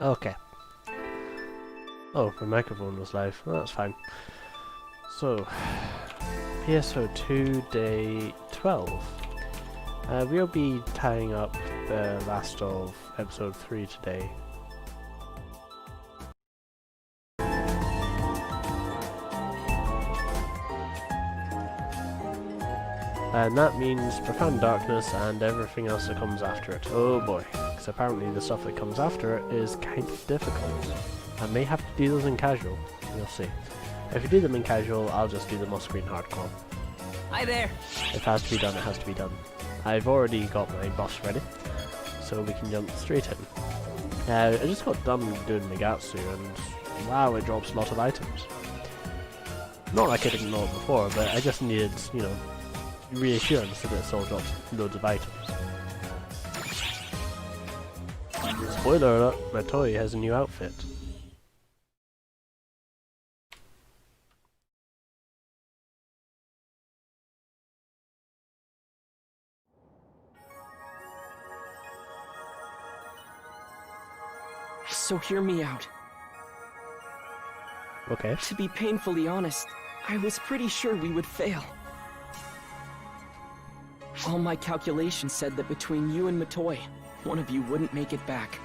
Okay. Oh, my microphone was live. Well, that's fine. So, PSO2 day 12. We'll be tying up the last of episode 3 today. And that means profound darkness and everything else that comes after it. Oh boy, because apparently the stuff that comes after it is kind of difficult. I may have to do those in casual, you'll see. If you do them in casual, I'll just do them on screen hardcore. Hi there! If it has to be done, it has to be done. I've already got my boss ready, so we can jump straight in. I just got done doing Nagatsu, and wow, it drops a lot of items. Not like I didn't know it before, but I just needed, you know, reassurance that it still drops loads of items. Spoiler alert, Matoi has a new outfit. So hear me out. Okay. To be painfully honest, I was pretty sure we would fail. All my calculations said that between you and Matoi, one of you wouldn't make it back.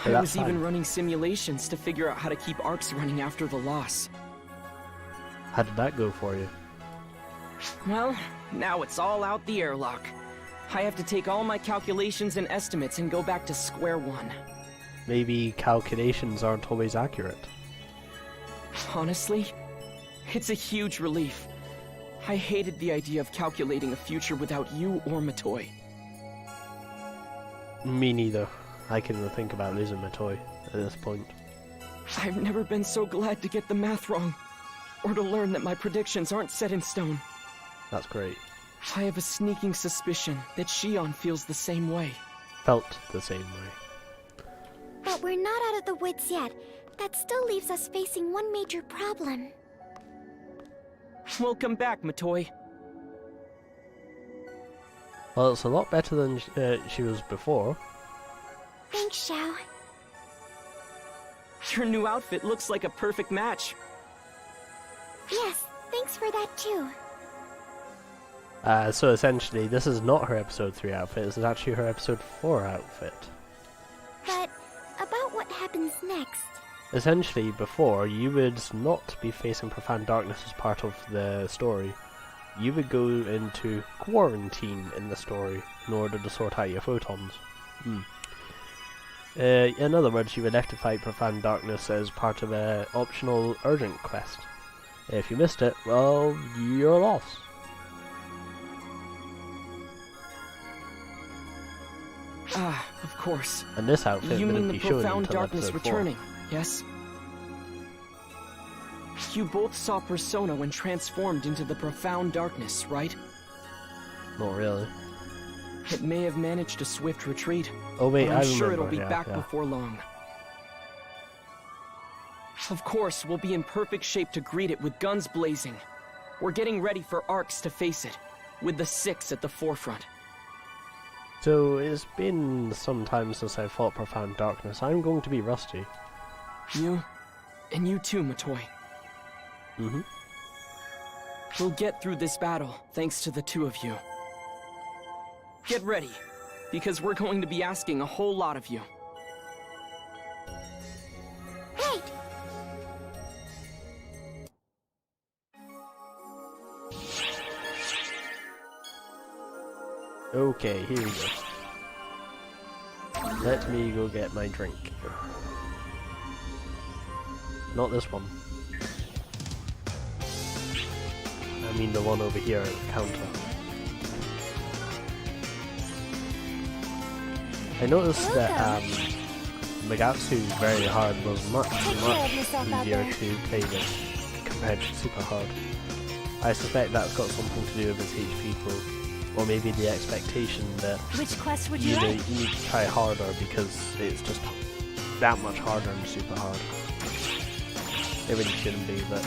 I was even running simulations to figure out how to keep arcs running after the loss. How did that go for you? Well, now it's all out the airlock. I have to take all my calculations and estimates and go back to square one. Maybe calculations aren't always accurate. Honestly, it's a huge relief. I hated the idea of calculating a future without you or Matoi. Me neither. I can even think about losing Matoi at this point. I've never been so glad to get the math wrong, or to learn that my predictions aren't set in stone. That's great. I have a sneaking suspicion that Shion feels the same way. Felt the same way. But we're not out of the woods yet. That still leaves us facing one major problem. Welcome back, Matoi. Well, it's a lot better than she was before. Thanks, Xiao. Your new outfit looks like a perfect match. Yes, thanks for that too. So essentially, this is not her episode 3 outfit, this is actually her episode 4 outfit. But about what happens next? Essentially, before, you would not be facing profound darkness as part of the story. You would go into quarantine in the story in order to sort out your photons. In other words, you would have to fight profound darkness as part of an optional urgent quest. If you missed it, well, you're lost. Ah, of course. And this outfit You mean wouldn't the be shown profound until darkness episode 4. returning, yes? You both saw Persona when transformed into the profound darkness, right? Not really. It may have managed a swift retreat. Oh wait, but I I'm sure remember, it'll be back yeah. before long. Of course, we'll be in perfect shape to greet it with guns blazing. We're getting ready for arcs to face it, with the 6 at the forefront. So, it's been some time since I fought Profound Darkness. I'm going to be rusty. You, and you too, Matoi. We'll get through this battle, thanks to the two of you. Get ready, because we're going to be asking a whole lot of you. Right! Okay, here we go. Let me go get my drink. Not this one. I mean the one over here at the counter. I noticed that Nagatsu Very Hard was much easier to play with compared to Super Hard. I suspect that's got something to do with its HP pool. Or maybe the expectation that Which quest would you you like? need to try harder because it's just that much harder than Super Hard. It really shouldn't be, but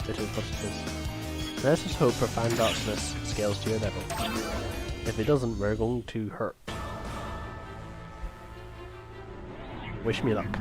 it is what it is. Let's just hope Profound Darkness scales to your level. If it doesn't, we're going to hurt. Wish me luck.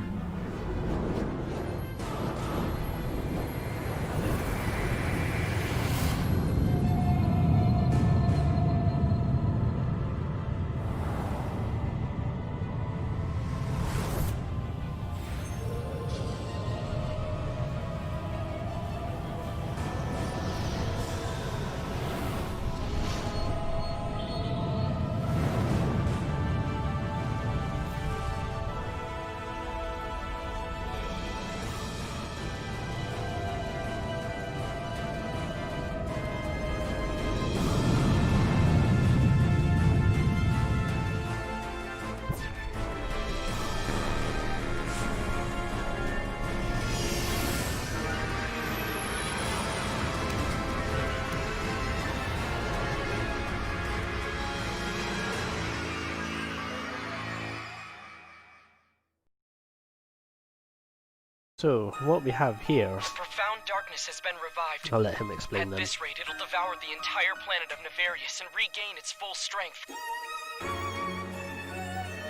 So, what we have here... Profound darkness has been revived. I'll let him explain At then. this rate, it'll devour the entire planet of Nefarious and regain its full strength.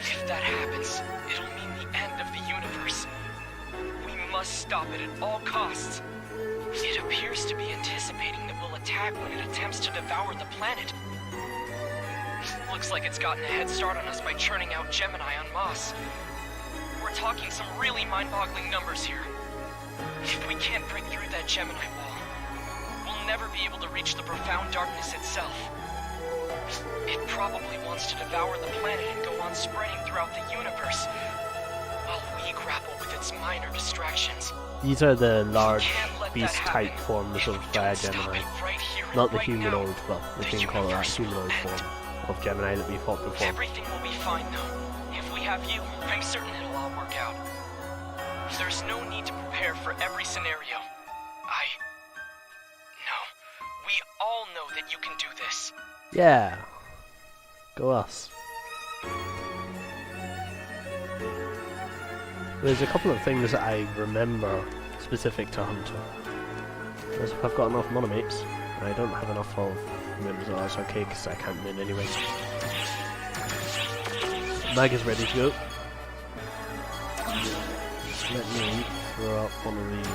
If that happens, it'll mean the end of the universe. We must stop it at all costs. It appears to be anticipating that we'll attack when it attempts to devour the planet. Looks like it's gotten a head start on us by churning out Gemini on Moss. We're talking some really mind-boggling numbers here. If we can't break through that Gemini wall, we'll never be able to reach the profound darkness itself. It probably wants to devour the planet and go on spreading throughout the universe, while we grapple with its minor distractions. These are the large beast-type forms of Gemini. Not the humanoid, but we can call it that humanoid form of Gemini that we fought before. Everything will be fine though. If we have you, I'm certain it'll all work out. There's no need to prepare for every scenario. No. We all know that you can do this. Yeah. Go us. There's a couple of things that I remember specific to Hunter. As if I've got enough monomates, and I don't have enough of members, so that's okay because I can't win anyway. Mag is ready to go. Let me throw up one of these.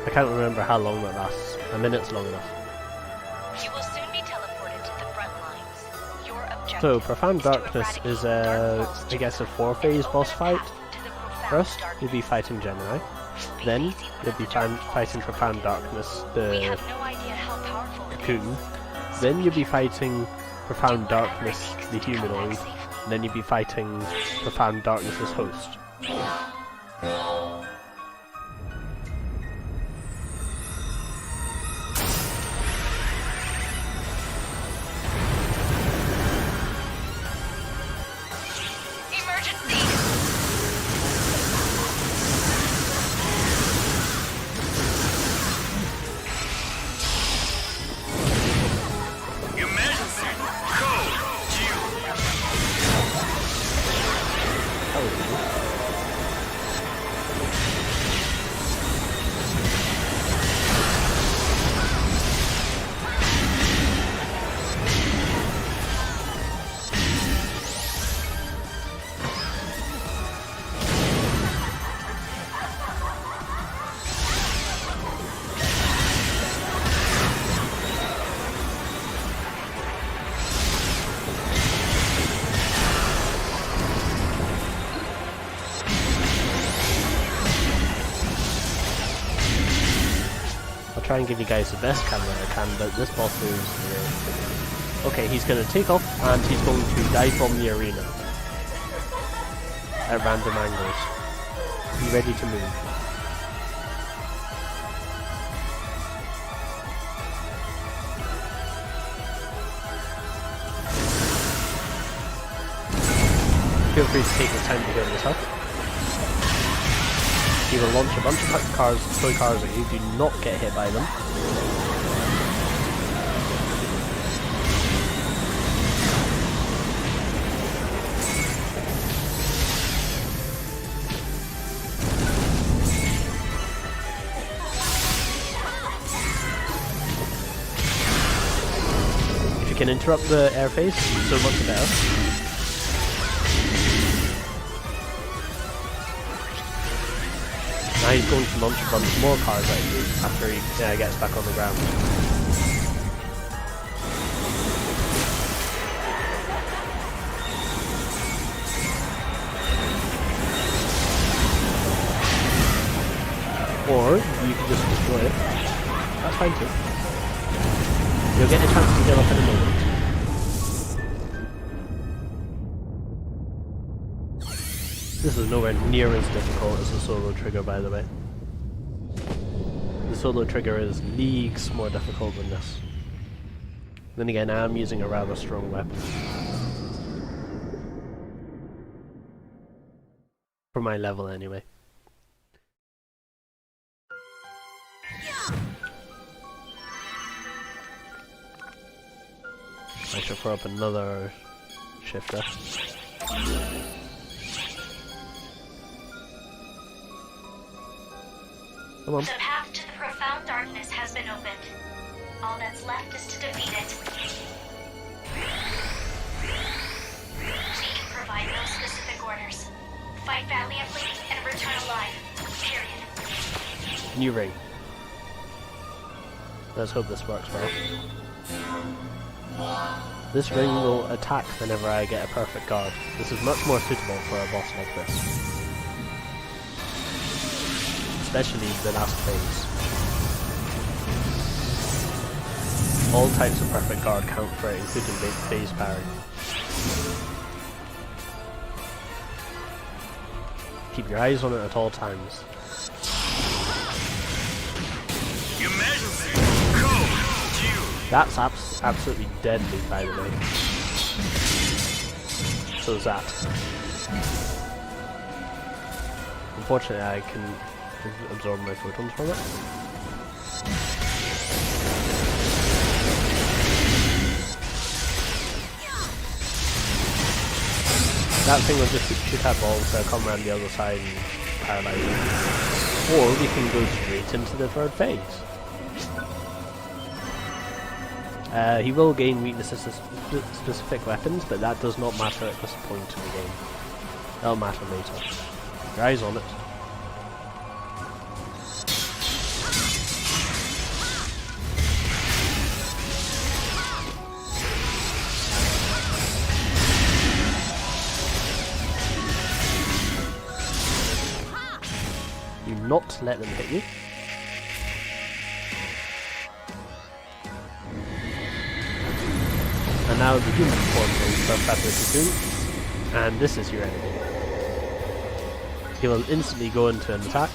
I can't remember how long that lasts. A minute's long enough. You will soon be teleported to the front lines. Your objective So, Profound Darkness is I guess a 4-phase boss fight. First, you'll be fighting Gemini. Then, you'll be fighting Profound Darkness, the cocoon. Then you'll be fighting Profound Darkness, the humanoid. And then you'll be fighting Profound Darkness's host. Try and give you guys the best camera I can, but this boss is... Okay, he's going to take off and he's going to dive from the arena at random angles. Be ready to move. Feel free to take the time to build this up. He will launch a bunch of toy cars at you, do not get hit by them. can interrupt the air phase, so much the better. Now he's going to launch a bunch more cars at you after he gets back on the ground. Or you can just destroy it. That's fine too. You'll get a chance to heal up in a moment. This is nowhere near as difficult as the solo trigger, by the way. The solo trigger is leagues more difficult than this. Then again, I am using a rather strong weapon. For my level anyway. I should throw up another shifter. Come on. The path to the profound darkness has been opened. All that's left is to defeat it. We can provide no specific orders. Fight valiantly and return alive. Period. New ring. Let's hope this works well. This ring will attack whenever I get a perfect guard. This is much more suitable for a boss like this. Especially the last phase. All types of perfect guard count for it, including phase parry. Keep your eyes on it at all times. That's absolutely deadly, by the way. So is that. Unfortunately, I can absorb my photons from it. That thing will just shoot at balls, so I'll come around the other side and paralyze it. Or we can go straight into the third phase. He will gain weaknesses to specific weapons, but that does not matter at this point in the game. That'll matter later. Keep your eyes on it. Do not let them hit you. And now the human form will self-fabricate soon, and this is your enemy. He will instantly go into an attack.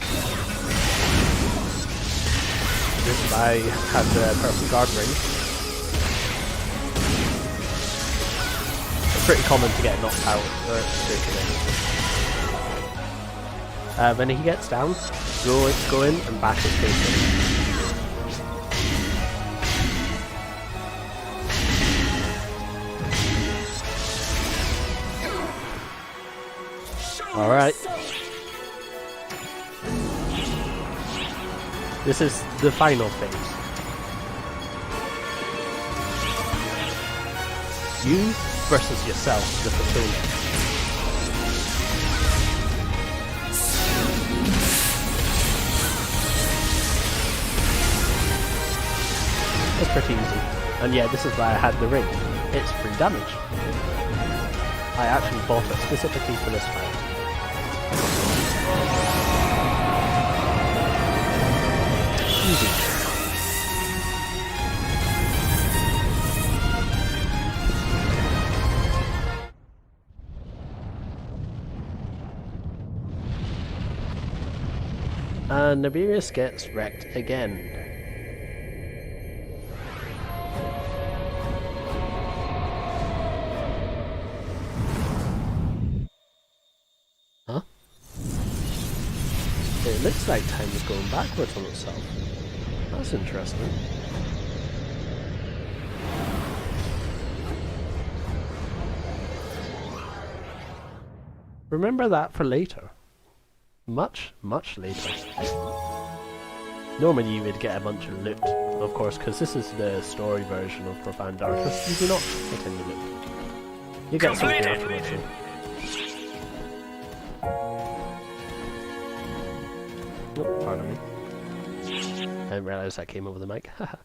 This guy has the perfect guard ring. It's pretty common to get knocked out straight away. When he gets down, go in and bash his face in. Alright. This is the final phase. You versus yourself, the persona. It's pretty easy. And yeah, this is why I had the ring. It's free damage. I actually bought it specifically for this fight. Easy. And Naberius gets wrecked again. Huh? It looks like time is going backwards on itself. That's interesting. Remember that for later. Much, much later. Normally you would get a bunch of loot of course, because this is the story version of Profound Darkness, you do not get any loot. You get something afterwards. Oh, pardon me. I didn't realise that came over the mic. Haha.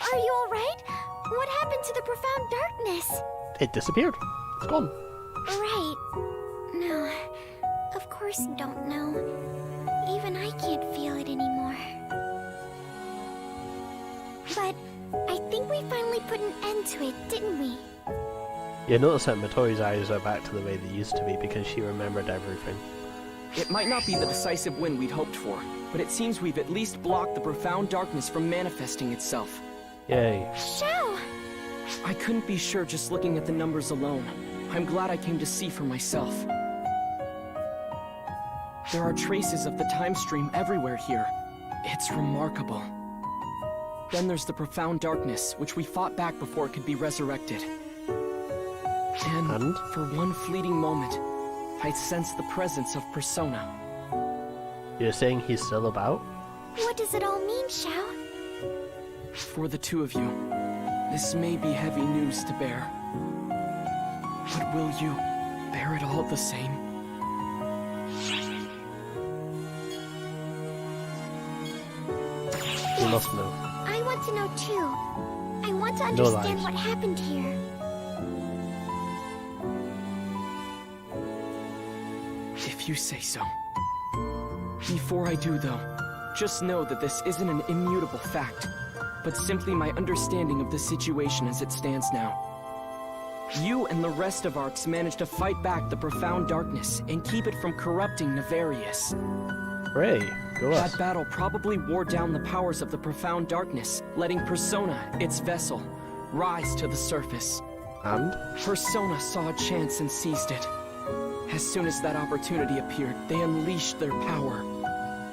Are you alright? What happened to the profound darkness? It disappeared. It's gone. Right. No. Of course you don't know. Even I can't feel it anymore. But I think we finally put an end to it, didn't we? You notice that Matoi's eyes are back to the way they used to be because she remembered everything. It might not be the decisive win we'd hoped for, but it seems we've at least blocked the profound darkness from manifesting itself. Yay. Shao! I couldn't be sure just looking at the numbers alone. I'm glad I came to see for myself. There are traces of the time stream everywhere here. It's remarkable. Then there's the profound darkness, which we fought back before it could be resurrected. And for one fleeting moment, I sensed the presence of Persona. You're saying he's still about? What does it all mean, Shao? For the two of you, this may be heavy news to bear. But will you bear it all the same? You must know. I want to know too. I want to understand what happened here. If you say so. Before I do, though, just know that this isn't an immutable fact, but simply my understanding of the situation as it stands now. You and the rest of Arcs managed to fight back the profound darkness and keep it from corrupting Nefarious. Hooray, go us. That battle probably wore down the powers of the profound darkness, letting Persona, its vessel, rise to the surface. And? Persona saw a chance and seized it. As soon as that opportunity appeared, they unleashed their power.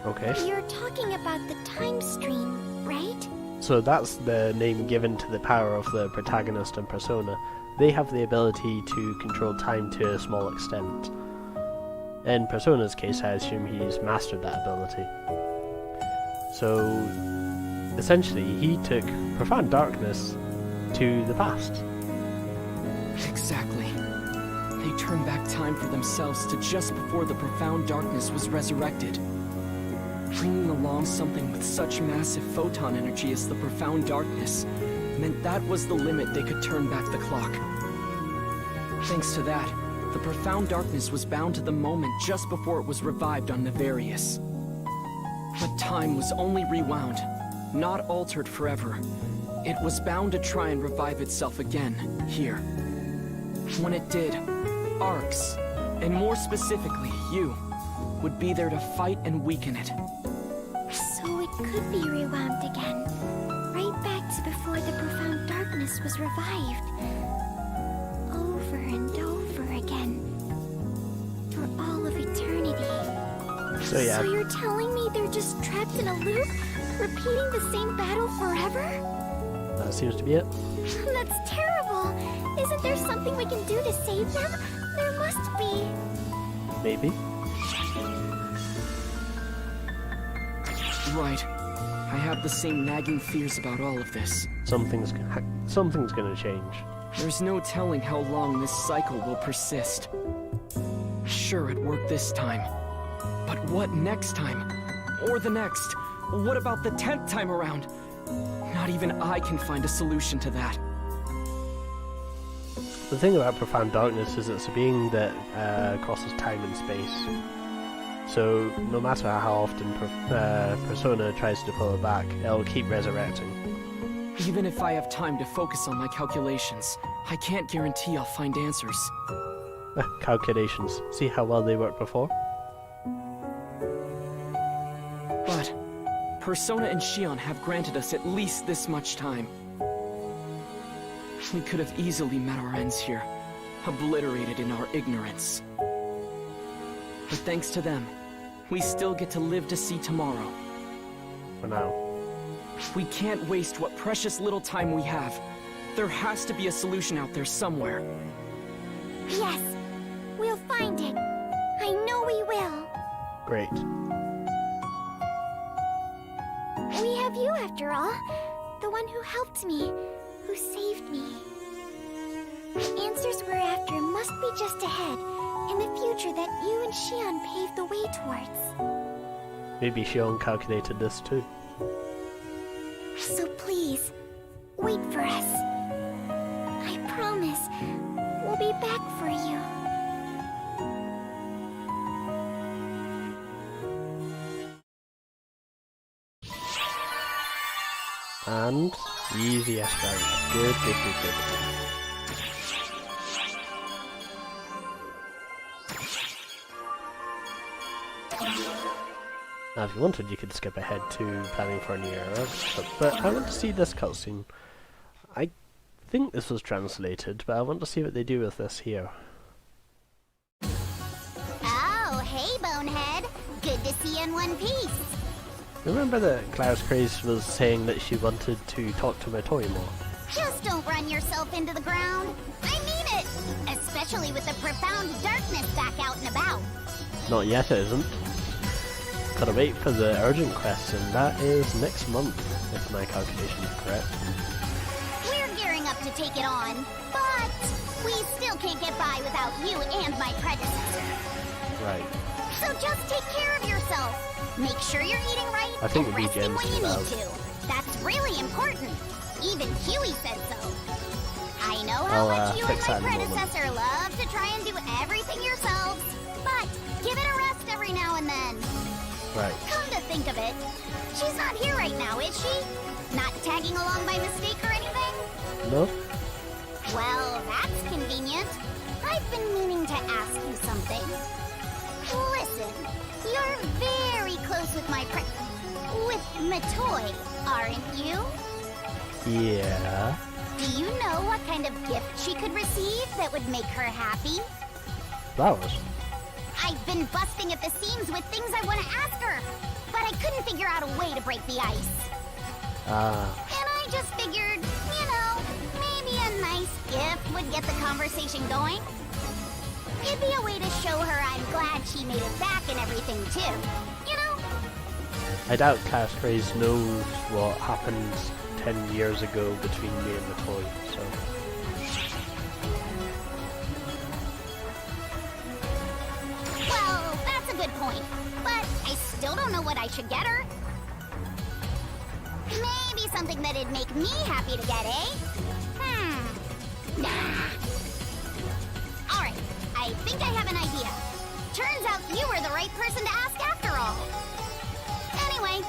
Okay. You're talking about the time stream, right? So that's the name given to the power of the protagonist and Persona. They have the ability to control time to a small extent. In Persona's case, I assume he's mastered that ability. So, essentially, he took Profound Darkness to the past. Exactly. They turned back time for themselves to just before the Profound Darkness was resurrected. Bringing along something with such massive photon energy as the Profound Darkness meant that was the limit they could turn back the clock. Thanks to that, the Profound Darkness was bound to the moment just before it was revived on Nefarious. But time was only rewound, not altered forever. It was bound to try and revive itself again, here. When it did, Arcs, and more specifically, you, would be there to fight and weaken it. So it could be rewound again. Right back to before the profound darkness was revived. Over and over again. For all of eternity. So yeah. So you're telling me they're just trapped in a loop? Repeating the same battle forever? That seems to be it. That's terrible! Isn't there something we can do to save them? There must be. Maybe. Right. I have the same nagging fears about all of this. Something's gonna change. There's no telling how long this cycle will persist. Sure, it worked this time. But what next time? Or the next? What about the 10th time around? Not even I can find a solution to that. The thing about Profound Darkness is it's a being that crosses time and space. So no matter how often Persona tries to pull it back, it'll keep resurrecting. Even if I have time to focus on my calculations, I can't guarantee I'll find answers. Calculations. See how well they worked before? But Persona and Shion have granted us at least this much time. We could have easily met our ends here, obliterated in our ignorance. But thanks to them, we still get to live to see tomorrow. For now. We can't waste what precious little time we have. There has to be a solution out there somewhere. Yes, we'll find it. I know we will. Great. We have you after all. The one who helped me, who saved me. The answers we're after must be just ahead, in the future that you and Shion paved the way towards. Maybe Shion calculated this too. So please, wait for us. I promise, we'll be back for you. And easy escalate. Good, good, good, good. Now, if you wanted, you could skip ahead to planning for a new era, but I want to see this cutscene. I think this was translated, but I want to see what they do with this here. Oh, hey, Bonehead. Good to see you in one piece. Remember that Klaus Craze was saying that she wanted to talk to Matoi more? Just don't run yourself into the ground. I mean it! Especially with the profound darkness back out and about. Not yet, it isn't. Gotta wait for the urgent quest, and that is next month, if my calculation is correct. We're gearing up to take it on, but we still can't get by without you and my predecessor. Right. So just take care of yourself. Make sure you're eating right I think and the resting BGM's when you too need loud. to. That's really important. Even Huey said so. I know I'll, how much you and fix my that in a moment. predecessor love to try and do everything yourselves, but give it a rest every now and then. Right. Come to think of it, she's not here right now, is she? Not tagging along by mistake or anything? No? Well, that's convenient. I've been meaning to ask you something. Listen, you're very close with with Matoi, aren't you? Yeah. Do you know what kind of gift she could receive that would make her happy? Flowers. I've been busting at the seams with things I want to ask her, but I couldn't figure out a way to break the ice. Ah. And I just figured, you know, maybe a nice gift would get the conversation going. It'd be a way to show her I'm glad she made it back and everything too. You know? I doubt Klaus Craze knows what happened 10 years ago between me and Matoi, so... Well, that's a good point. But I still don't know what I should get her. Maybe something that'd make me happy to get, eh? Alright, I think I have an idea. Turns out you were the right person to ask after all. Anyway,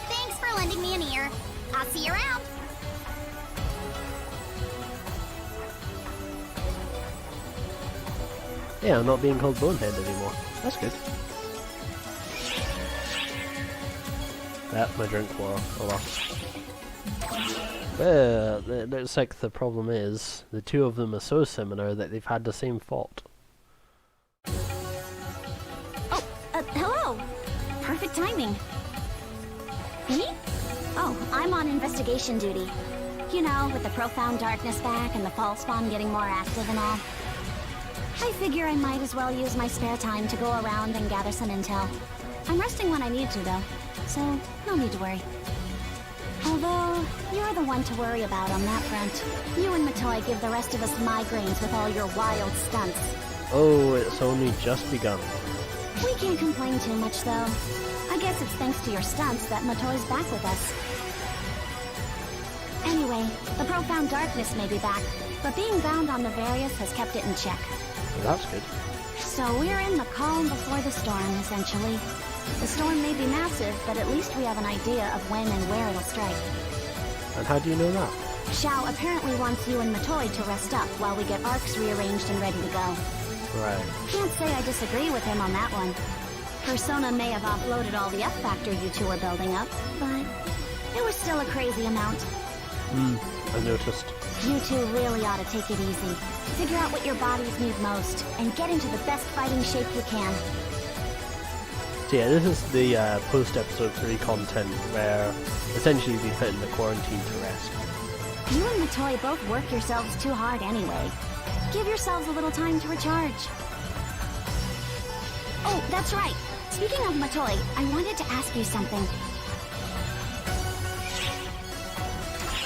thanks for lending me an ear. I'll see you around. Yeah, I'm not being called Bonehead anymore. That's good. My drink wore off. Oh well. It looks like the problem is, the two of them are so similar that they've had the same fault. Oh, hello! Perfect timing. Me? Oh, I'm on investigation duty. You know, with the profound darkness back and the false spawn getting more active and all. I figure I might as well use my spare time to go around and gather some intel. I'm resting when I need to, though, so no need to worry. Although, you're the one to worry about on that front. You and Matoi give the rest of us migraines with all your wild stunts. Oh, it's only just begun. We can't complain too much, though. I guess it's thanks to your stunts that Matoi's back with us. Anyway, the profound darkness may be back, but being bound on Nefarious has kept it in check. Well, that's good. So we're in the calm before the storm, essentially. The storm may be massive, but at least we have an idea of when and where it'll strike. And how do you know that? Xiao apparently wants you and Matoi to rest up while we get arcs rearranged and ready to go. Right. Can't say I disagree with him on that one. Persona may have offloaded all the F-Factor you two are building up, but it was still a crazy amount. I noticed. You two really ought to take it easy. Figure out what your bodies need most, and get into the best fighting shape you can. So yeah, this is the post-episode 3 content where essentially we put in the quarantine to rest. You and Matoi both work yourselves too hard anyway. Give yourselves a little time to recharge. Oh, that's right. Speaking of Matoi, I wanted to ask you something.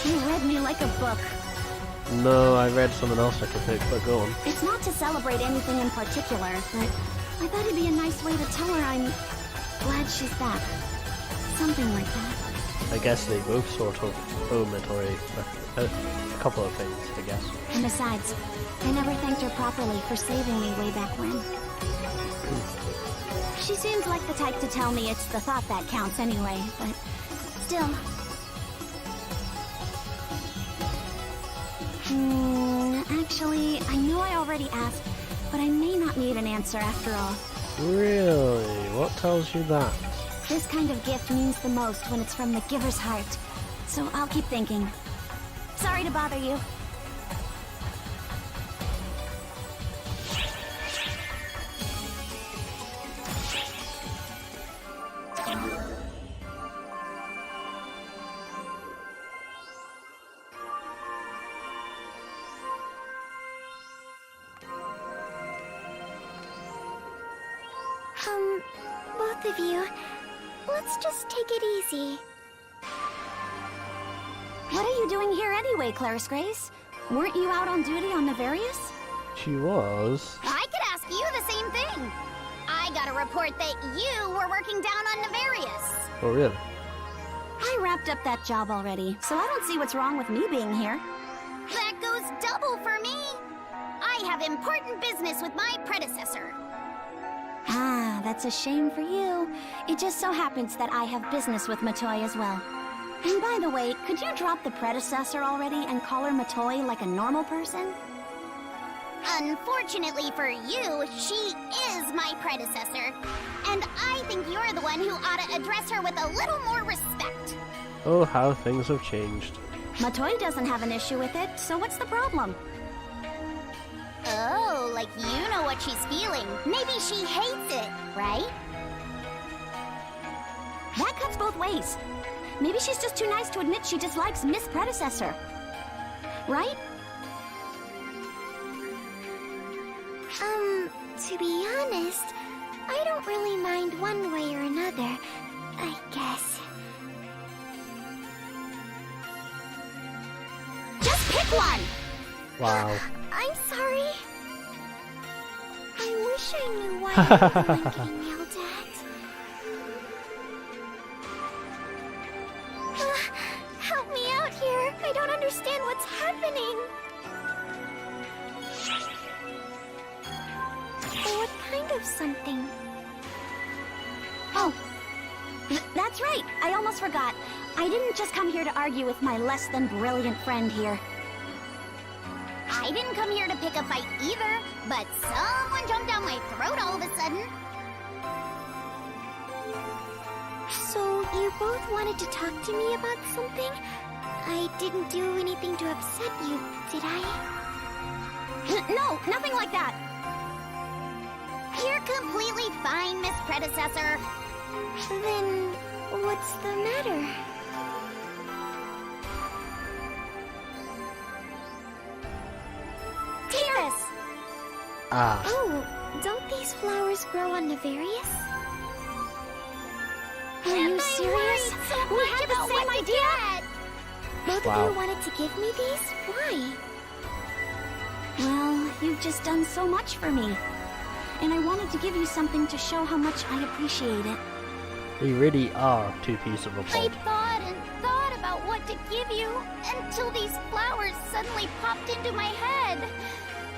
You read me like a book. No, I read something else I could pick, but go on. It's not to celebrate anything in particular, but I thought it'd be a nice way to tell her I'm glad she's back. Something like that. I guess they both sort of owe Matoi a couple of things, I guess. And besides, I never thanked her properly for saving me way back when. She seems like the type to tell me it's the thought that counts anyway, but still. Actually, I know I already asked, but I may not need an answer after all. Really? What tells you that? This kind of gift means the most when it's from the giver's heart, so I'll keep thinking. Sorry to bother you. Both of you, let's just take it easy. What are you doing here anyway, Clarice Grace? Weren't you out on duty on Nefarious? She was. I could ask you the same thing. I got a report that you were working down on Nefarious. Oh, really? I wrapped up that job already, so I don't see what's wrong with me being here. That goes double for me. I have important business with my predecessor. Ah, that's a shame for you. It just so happens that I have business with Matoi as well. And by the way, could you drop the predecessor already and call her Matoi like a normal person? Unfortunately for you, she is my predecessor. And I think you're the one who ought to address her with a little more respect. Oh, how things have changed. Matoi doesn't have an issue with it, so what's the problem? Oh, like you know what she's feeling. Maybe she hates it, right? That cuts both ways. Maybe she's just too nice to admit she dislikes Miss Predecessor. Right? To be honest, I don't really mind one way or another, I guess. Just pick one! Wow. I'm sorry. I wish I knew why everyone getting yelled at. Help me out here. I don't understand what's happening. What kind of something? Oh, that's right. I almost forgot. I didn't just come here to argue with my less than brilliant friend here. I didn't come here to pick a fight either, but someone jumped down my throat all of a sudden. So you both wanted to talk to me about something? I didn't do anything to upset you, did I? No, nothing like that. You're completely fine, Miss Predecessor. Then what's the matter? Tears! Ah. Oh, don't these flowers grow on Nefarious? Are you serious? We had the same idea! Both Wow. of you wanted to give me these? Why? Well, you've just done so much for me. And I wanted to give you something to show how much I appreciate it. We really are two pieces of a I pod. thought and thought about what to give you until these flowers suddenly popped into my head.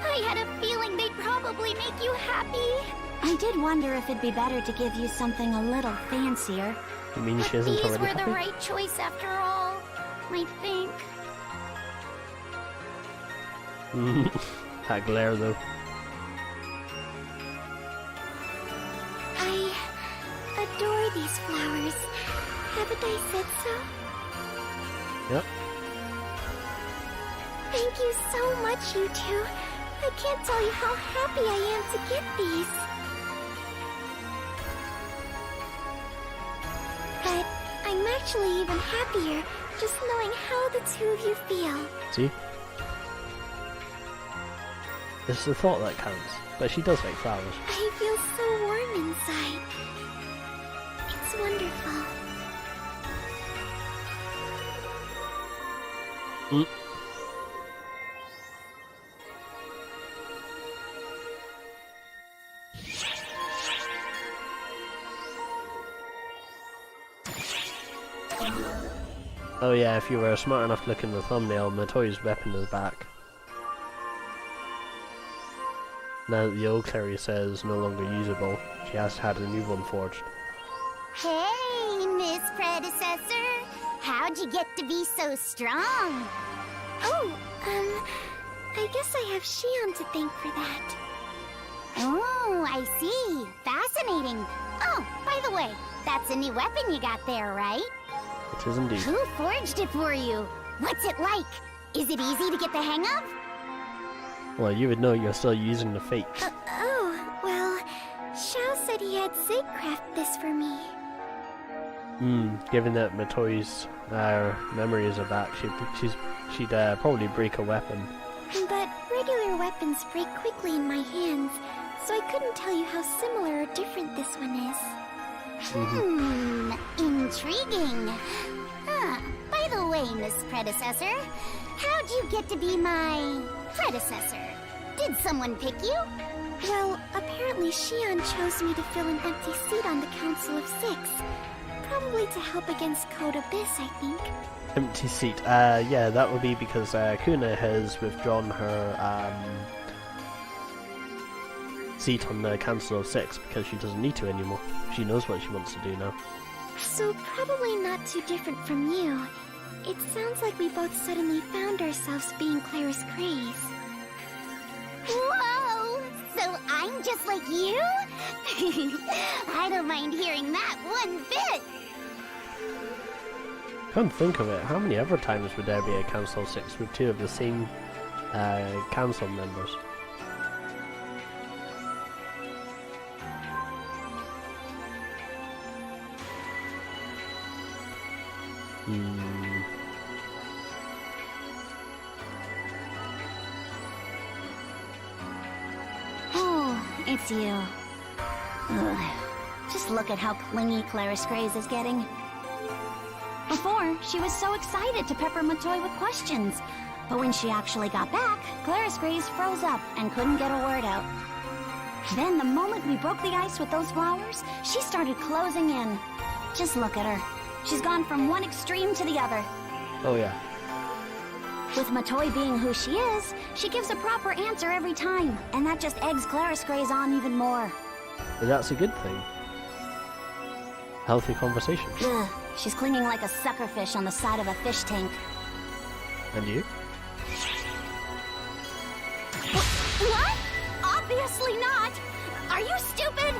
I had a feeling they'd probably make you happy. I did wonder if it'd be better to give you something a little fancier. You mean she But isn't these already were the happy? right choice after all, I think. That glare though. I adore these flowers. Haven't I said so? Yep. Thank you so much, you two. I can't tell you how happy I am to get these. I'm actually even happier just knowing how the two of you feel. See? It's the thought that counts, but she does like flowers. I feel so warm inside. It's wonderful. Oh yeah, if you were smart enough to look in the thumbnail, Matoi's weapon is back. Now that the old Clarice is no longer usable, she has had a new one forged. Hey, Miss Predecessor. How'd you get to be so strong? Oh, I guess I have Shion to thank for that. Oh, I see. Fascinating. Oh, by the way, that's a new weapon you got there, right? It is indeed. Who forged it for you? What's it like? Is it easy to get the hang of? Well, you would know you're still using the fake. Oh, well, Xiao said he had Sig craft this for me. Given that Matoi's memories are back, she'd probably break a weapon. But regular weapons break quickly in my hands, so I couldn't tell you how similar or different this one is. Intriguing. Huh. By the way, Miss Predecessor, how'd you get to be my predecessor? Did someone pick you? Well, apparently Shion chose me to fill an empty seat on the Council of Six. Probably to help against Code Abyss, I think. Empty seat. Yeah, that would be because Kuna has withdrawn her seat on the Council of Six because she doesn't need to anymore. She knows what she wants to do now. So probably not too different from you. It sounds like we both suddenly found ourselves being Claris Craze. Whoa! So I'm just like you? I don't mind hearing that one bit. Come think of it, how many other times would there be a Council of Six with two of the same council members? Oh, it's you. Ugh. Just look at how clingy Claris Grays is getting. Before, she was so excited to pepper Matoi with questions. But when she actually got back, Claris Grays froze up and couldn't get a word out. Then the moment we broke the ice with those flowers, she started closing in. Just look at her. She's gone from one extreme to the other. Oh yeah. With Matoi being who she is, she gives a proper answer every time, and that just eggs Claris Grays on even more. But that's a good thing. Healthy conversation. Ugh, she's clinging like a suckerfish on the side of a fish tank. And you? What? Obviously not! Are you stupid?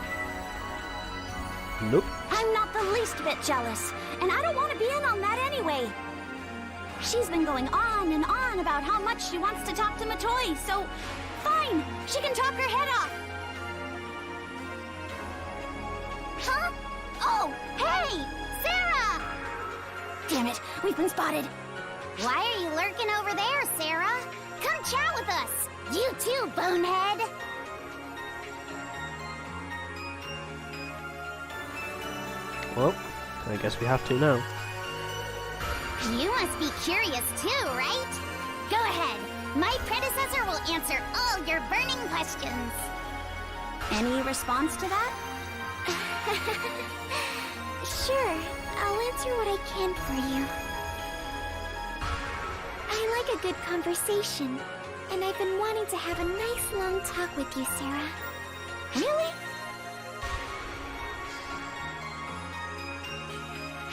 Nope. I'm not the least bit jealous, and I don't want to be in on that anyway. She's been going on and on about how much she wants to talk to Matoi, so fine, she can talk her head off. Huh? Oh, hey, Sarah! Damn it, we've been spotted. Why are you lurking over there, Sarah? Come chat with us. You too, bonehead. Well, I guess we have to now. You must be curious too, right? Go ahead. My predecessor will answer all your burning questions. Any response to that? Sure, I'll answer what I can for you. I like a good conversation, and I've been wanting to have a nice long talk with you, Sarah. Really?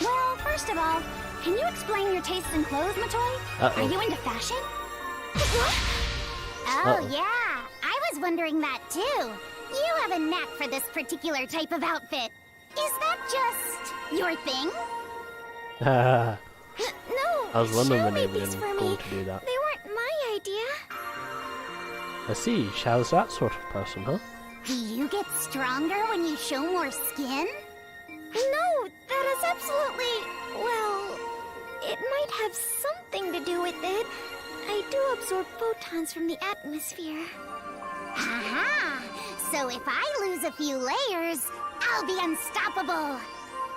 Well, first of all, can you explain your tastes in clothes, Matoi? Uh-oh. Are you into fashion? Oh, Uh-oh. yeah. I was wondering that too. You have a knack for this particular type of outfit. Is that just your thing? I No, was wondering Xiao when they made were these for going me. to do that. They weren't my idea. I see, Xiao's that sort of person, huh? Do you get stronger when you show more skin? No, that is absolutely... Well, it might have something to do with it. I do absorb photons from the atmosphere. Aha! So if I lose a few layers, I'll be unstoppable.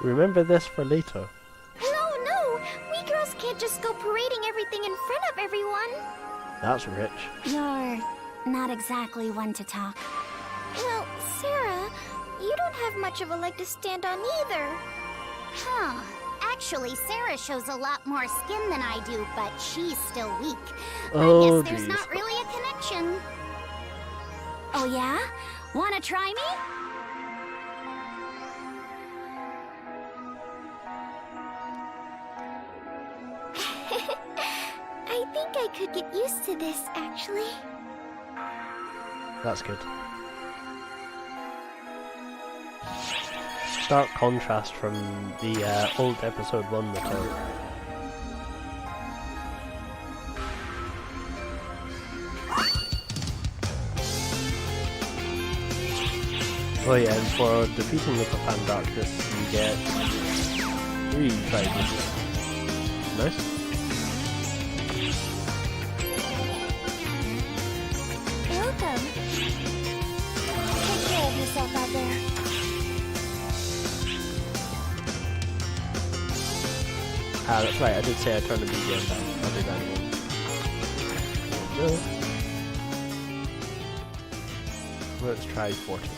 Remember this for later. No, we girls can't just go parading everything in front of everyone. That's rich. You're not exactly one to talk. Well, Sarah, you don't have much of a leg to stand on either. Huh. Actually, Sarah shows a lot more skin than I do, but she's still weak. Oh, I guess there's geez. not really a connection. Oh yeah? Wanna try me? I think I could get used to this, actually. That's good. Stark contrast from the old episode 1 Matoi. Oh yeah, and for defeating the profound darkness, you get 3 prizes. Nice. Welcome. Take care of yourself out there. Ah, that's right, I did say I'd turn the BGM down. I'll do that again. No. Let's try 40.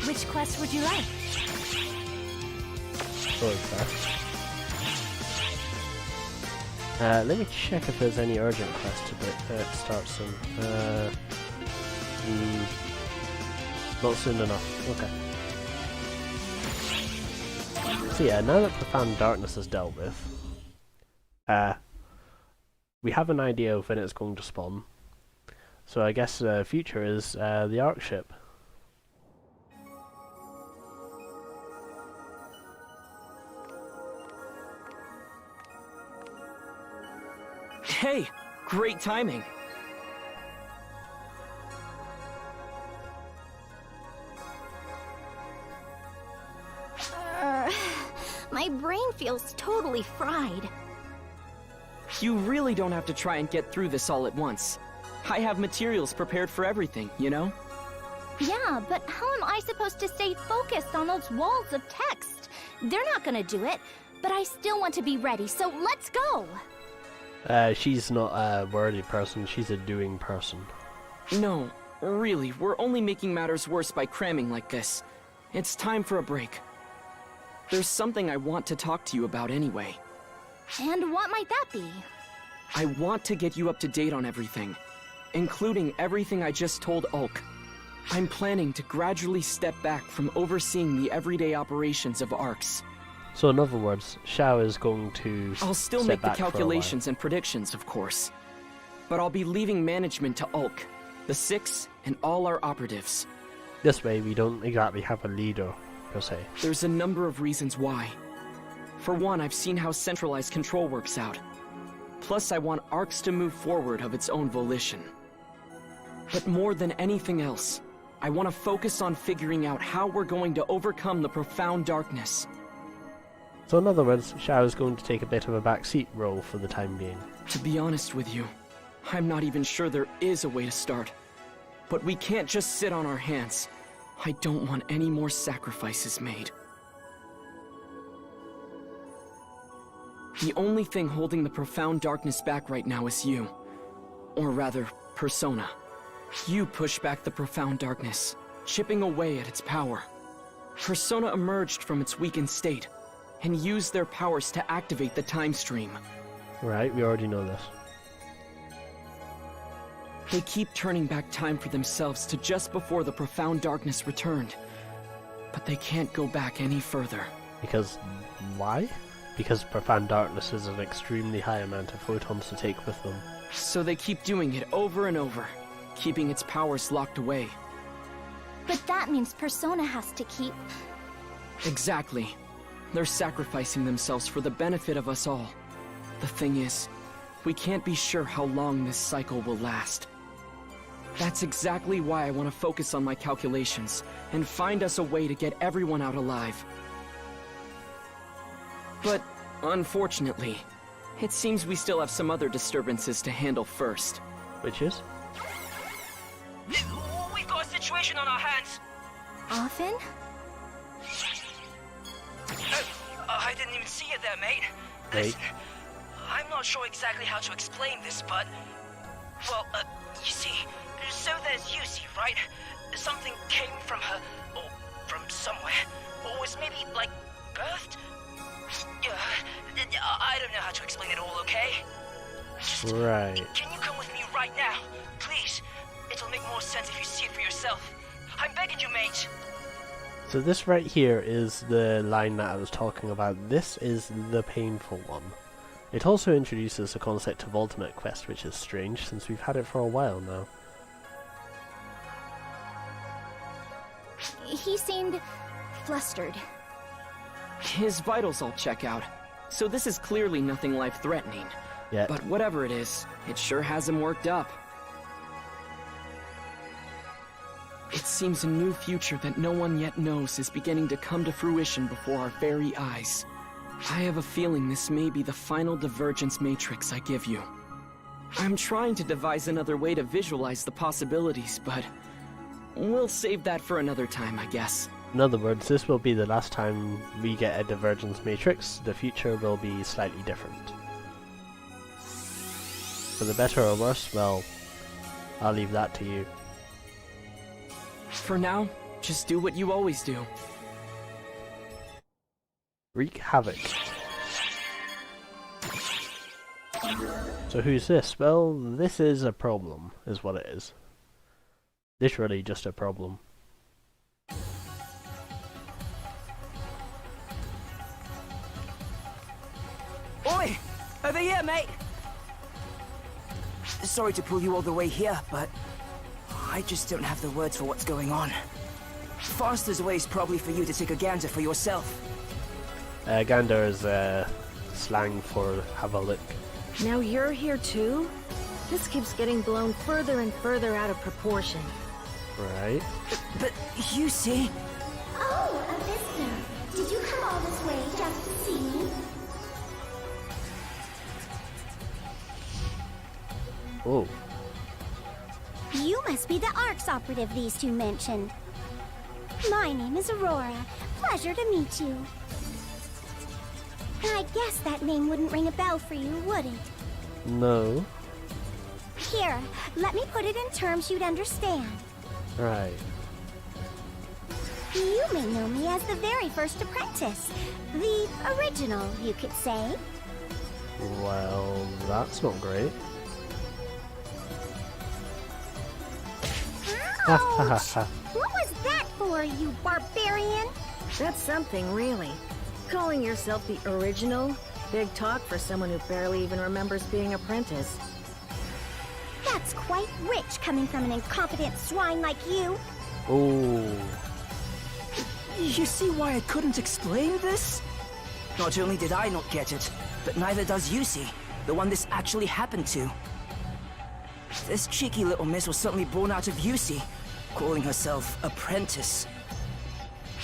Which quest would you like? Oh, that. Let me check if there's any urgent quest to start soon. Not soon enough. Okay. So yeah, now that Profound Darkness is dealt with, we have an idea of when it's going to spawn. So I guess the future is the Ark ship. Hey, great timing. My brain feels totally fried. You really don't have to try and get through this all at once. I have materials prepared for everything, you know? Yeah, but how am I supposed to stay focused on those walls of text? They're not gonna do it, but I still want to be ready, so let's go! She's not a wordy person, she's a doing person. No, really, we're only making matters worse by cramming like this. It's time for a break. There's something I want to talk to you about anyway. And what might that be? I want to get you up to date on everything, including everything I just told Ulk. I'm planning to gradually step back from overseeing the everyday operations of ARKs. So in other words, Shao is going to I'll still step make the back for a while. calculations and predictions, of course. But I'll be leaving management to Ulk, the Six, and all our operatives. This way we don't exactly have a leader, per se. There's a number of reasons why. For one, I've seen how centralized control works out. Plus, I want ARKs to move forward of its own volition. But more than anything else, I want to focus on figuring out how we're going to overcome the profound darkness. So in other words, Shao is going to take a bit of a backseat role for the time being. To be honest with you, I'm not even sure there is a way to start. But we can't just sit on our hands. I don't want any more sacrifices made. The only thing holding the profound darkness back right now is you. Or rather, Persona. You push back the profound darkness, chipping away at its power. Persona emerged from its weakened state, and used their powers to activate the time stream. Right, we already know this. They keep turning back time for themselves to just before the profound darkness returned. But they can't go back any further. Because why? Because Profound Darkness is an extremely high amount of photons to take with them. So they keep doing it over and over, keeping its powers locked away. But that means Persona has to keep... Exactly. They're sacrificing themselves for the benefit of us all. The thing is, we can't be sure how long this cycle will last. That's exactly why I want to focus on my calculations and find us a way to get everyone out alive. But, unfortunately, it seems we still have some other disturbances to handle first. Which is? We've got a situation on our hands! Often? I didn't even see you there, mate. Mate. Listen, I'm not sure exactly how to explain this, but... Well, you see, so there's Yusi, right? Something came from her, or from somewhere, or was maybe, like, birthed? I don't know how to explain it all, okay? Just, Right. can you come with me right now? Please. It'll make more sense if you see it for yourself. I'm begging you, mate. So this right here is the line that I was talking about. This is the painful one. It also introduces the concept of ultimate quest, which is strange since we've had it for a while now. He seemed flustered. His vitals all check out, so this is clearly nothing life-threatening. Yeah. But whatever it is, it sure has him worked up. It seems a new future that no one yet knows is beginning to come to fruition before our very eyes. I have a feeling this may be the final divergence matrix I give you. I'm trying to devise another way to visualize the possibilities, but we'll save that for another time, I guess. In other words, this will be the last time we get a divergence matrix. The future will be slightly different. For the better or worse, well, I'll leave that to you. For now, just do what you always do. Wreak havoc. So who's this? Well, this is a problem, is what it is. Literally just a problem. Oi! Over here, mate! Sorry to pull you all the way here, but I just don't have the words for what's going on. Fastest way is probably for you to take a gander for yourself. Gander is slang for have a look. Now you're here too? This keeps getting blown further and further out of proportion. Right. But you see... Oh, a visitor. Did you come all this way just to see me? Oh. You must be the ARC's operative these two mentioned. My name is Aurora. Pleasure to meet you. I guess that name wouldn't ring a bell for you, would it? No. Here, let me put it in terms you'd understand. Right. You may know me as the very first apprentice. The original, you could say. Well, that's not great. Ouch! What was that for, you barbarian? That's something, really. Calling yourself the original? Big talk for someone who barely even remembers being apprentice. That's quite rich coming from an incompetent swine like you. Oh. You see why I couldn't explain this? Not only did I not get it, but neither does Yusi, the one this actually happened to. This cheeky little miss was certainly born out of Yusi, calling herself apprentice.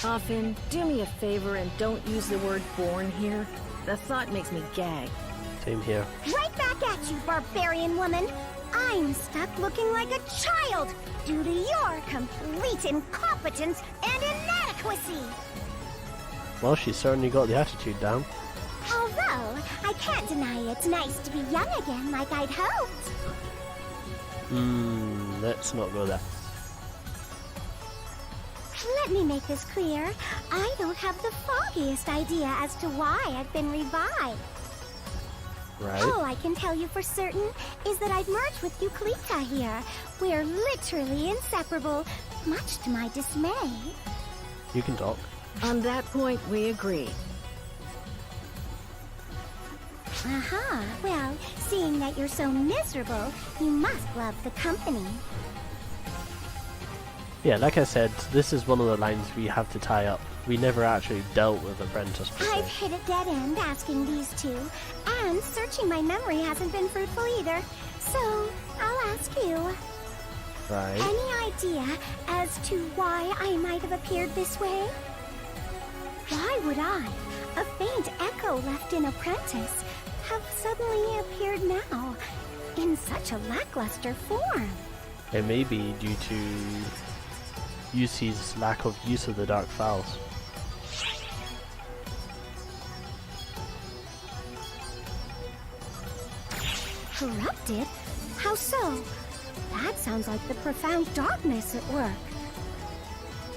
Often, do me a favor and don't use the word born here. The thought makes me gag. Same here. Right back at you, barbarian woman. I'm stuck looking like a child due to your complete incompetence and inadequacy. Well, she's certainly got the attitude down. Although, I can't deny it's nice to be young again like I'd hoped. Let's not go there. Let me make this clear. I don't have the foggiest idea as to why I've been revived. Right. All I can tell you for certain is that I've merged with Euclita here. We're literally inseparable, much to my dismay. You can talk. On that point, we agree. Aha. Well, seeing that you're so miserable, you must love the company. Yeah, like I said, this is one of the lines we have to tie up. We never actually dealt with Apprentice before. I've hit a dead end asking these two, and searching my memory hasn't been fruitful either. So, I'll ask you. Right. Any idea as to why I might have appeared this way? Why would I, a faint echo left in Apprentice, have suddenly appeared now in such a lackluster form? It may be due to UC's lack of use of the Dark Files. Corrupted? How so? That sounds like the profound darkness at work.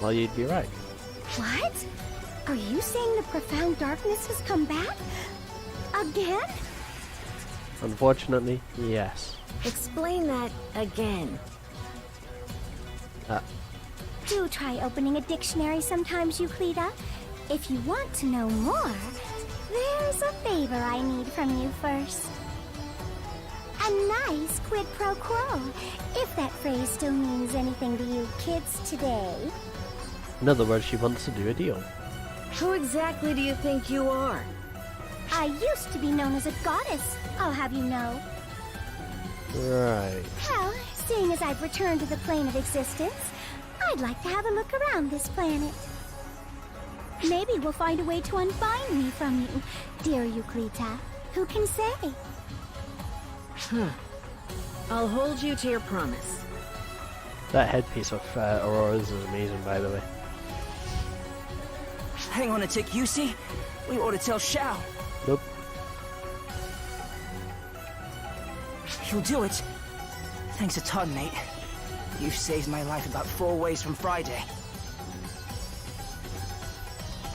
Well, you'd be right. What? Are you saying the profound darkness has come back? Again? Unfortunately, yes. Explain that again. Do try opening a dictionary sometimes, Euclida. If you want to know more, there's a favor I need from you first. A nice quid pro quo, if that phrase still means anything to you kids today. In other words, she wants to do a deal. Who exactly do you think you are? I used to be known as a goddess, I'll have you know. Right. Well, seeing as I've returned to the plane of existence, I'd like to have a look around this planet. Maybe we'll find a way to unbind me from you, dear Euclida. Who can say? I'll hold you to your promise. That headpiece of Aurora's is amazing, by the way. Hang on a tick, Yusi. We ought to tell Shao. Nope. You'll do it. Thanks a ton, mate. You've saved my life about 4 ways from Friday.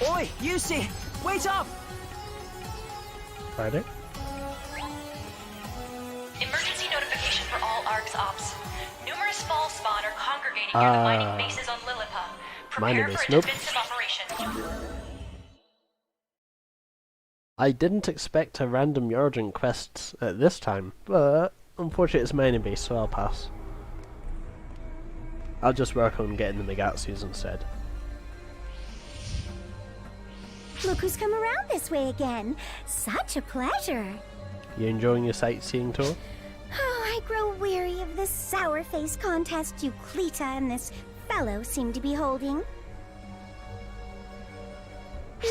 Oi, Yusi! Wait up! Friday? Emergency notification for all ARC's ops. Numerous fall spawn are congregating near the mining bases on Lilipa. Prepare Mining for base, a nope. defensive operation. I didn't expect a random Yarding quest at this time, but unfortunately it's mining base, so I'll pass. I'll just work on getting the Megatsus instead. Look who's come around this way again. Such a pleasure. You enjoying your sightseeing tour? Oh, I grow weary of this sour face contest Euclida and this fellow seem to be holding.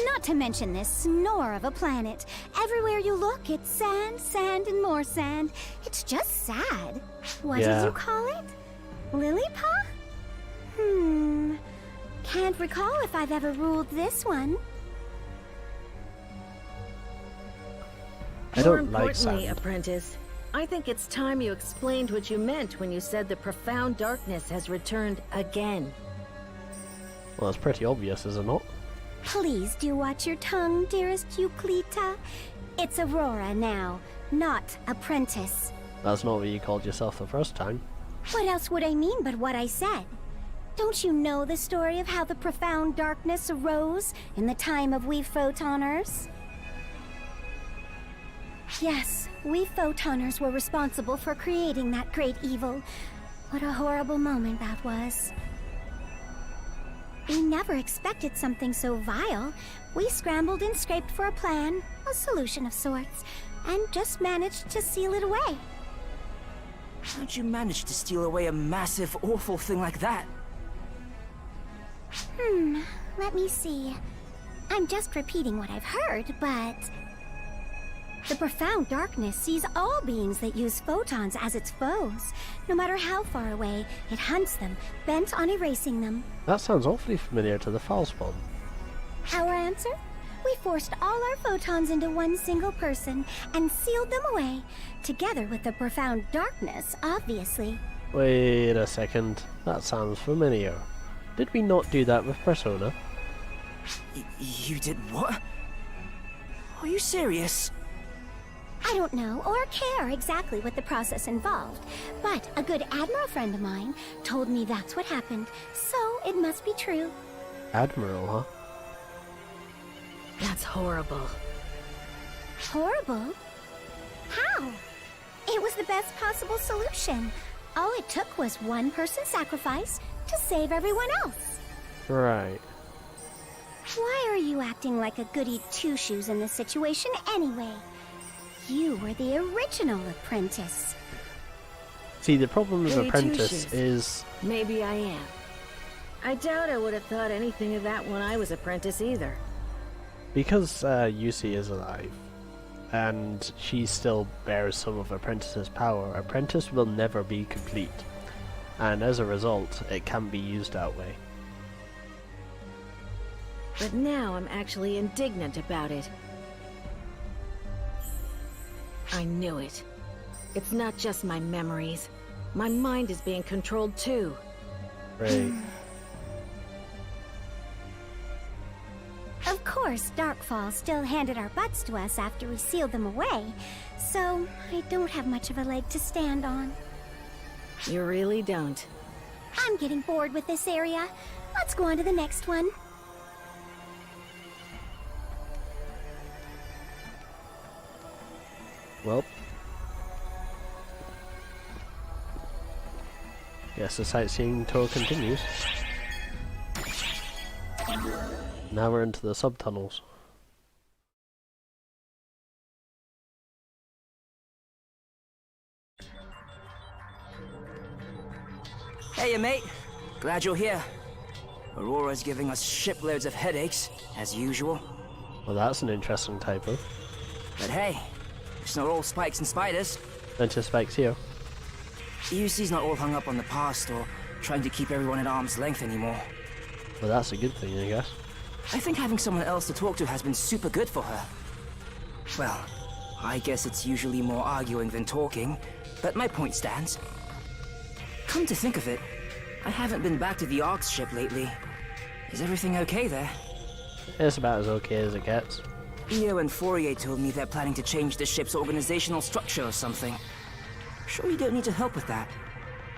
Not to mention this snore of a planet. Everywhere you look, it's sand, sand, and more sand. It's just sad. What did Yeah. you call it? Lilipa? Can't recall if I've ever ruled this one. I More don't like importantly, sand. Apprentice, I think it's time you explained what you meant when you said the profound darkness has returned again. Well, it's pretty obvious, is it not? Please do watch your tongue, dearest Euclida. It's Aurora now, not Apprentice. That's not what you called yourself the first time. What else would I mean but what I said? Don't you know the story of how the profound darkness arose in the time of we photoners? Yes, we photoners were responsible for creating that great evil. What a horrible moment that was. We never expected something so vile. We scrambled and scraped for a plan, a solution of sorts, and just managed to seal it away. How'd you manage to steal away a massive, awful thing like that? Let me see. I'm just repeating what I've heard, but... The profound darkness sees all beings that use photons as its foes. No matter how far away, it hunts them, bent on erasing them. That sounds awfully familiar to the foul spawn. Our answer? We forced all our photons into one single person and sealed them away, together with the profound darkness, obviously. Wait a second, that sounds familiar. Did we not do that with Persona? You did what? Are you serious? I don't know or care exactly what the process involved, but a good Admiral friend of mine told me that's what happened, so it must be true. Admiral, huh? That's horrible. Horrible? How? It was the best possible solution. All it took was one person's sacrifice to save everyone else. Right. Why are you acting like a goody two-shoes in this situation anyway? You were the original apprentice. See, the problem with Goody Apprentice two-shoes. is Maybe I am. I doubt I would have thought anything of that when I was apprentice either. because Yusi is alive, and she still bears some of Apprentice's power. Apprentice will never be complete, and as a result, it can be used that way. But now I'm actually indignant about it. I knew it. It's not just my memories. My mind is being controlled too. Right. Of course, Darkfall still handed our butts to us after we sealed them away, so I don't have much of a leg to stand on. You really don't. I'm getting bored with this area. Let's go on to the next one. Well, guess the sightseeing tour continues. Now we're into the subtunnels. Hey, mate. Glad you're here. Aurora's giving us shiploads of headaches, as usual. Well, that's an interesting typo. But hey, it's not all spikes and spiders. Plenty of spikes here. Yusi's not all hung up on the past or trying to keep everyone at arm's length anymore. Well, that's a good thing, I guess. I think having someone else to talk to has been super good for her. Well, I guess it's usually more arguing than talking, but my point stands. Come to think of it, I haven't been back to the Ark's ship lately. Is everything okay there? It's about as okay as it gets. Io and Fourier told me they're planning to change the ship's organizational structure or something. Sure you don't need to help with that?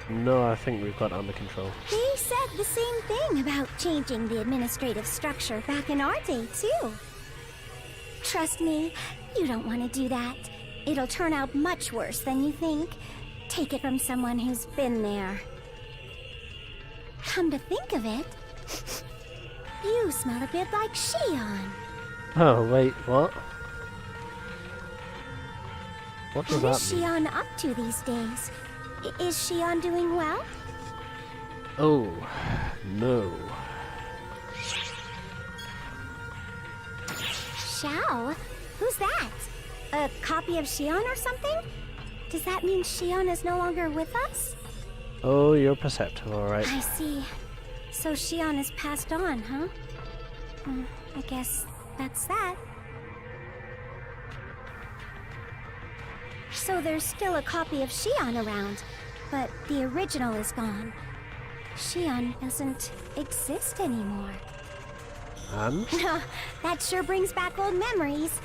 No, I think we've got it under control. They said the same thing about changing the administrative structure back in our day, too. Trust me, you don't want to do that. It'll turn out much worse than you think. Take it from someone who's been there. Come to think of it, you smell a bit like Shion. Oh, wait, what? What does What is that mean? Shion up to these days? Is Shion doing well? Oh, no. Xiao? Who's that? A copy of Shion or something? Does that mean Shion is no longer with us? Oh, you're perceptive, alright. I see. So Shion is passed on, huh? I guess that's that. So there's still a copy of Shion around, but the original is gone. Shion doesn't exist anymore. And? That sure brings back old memories.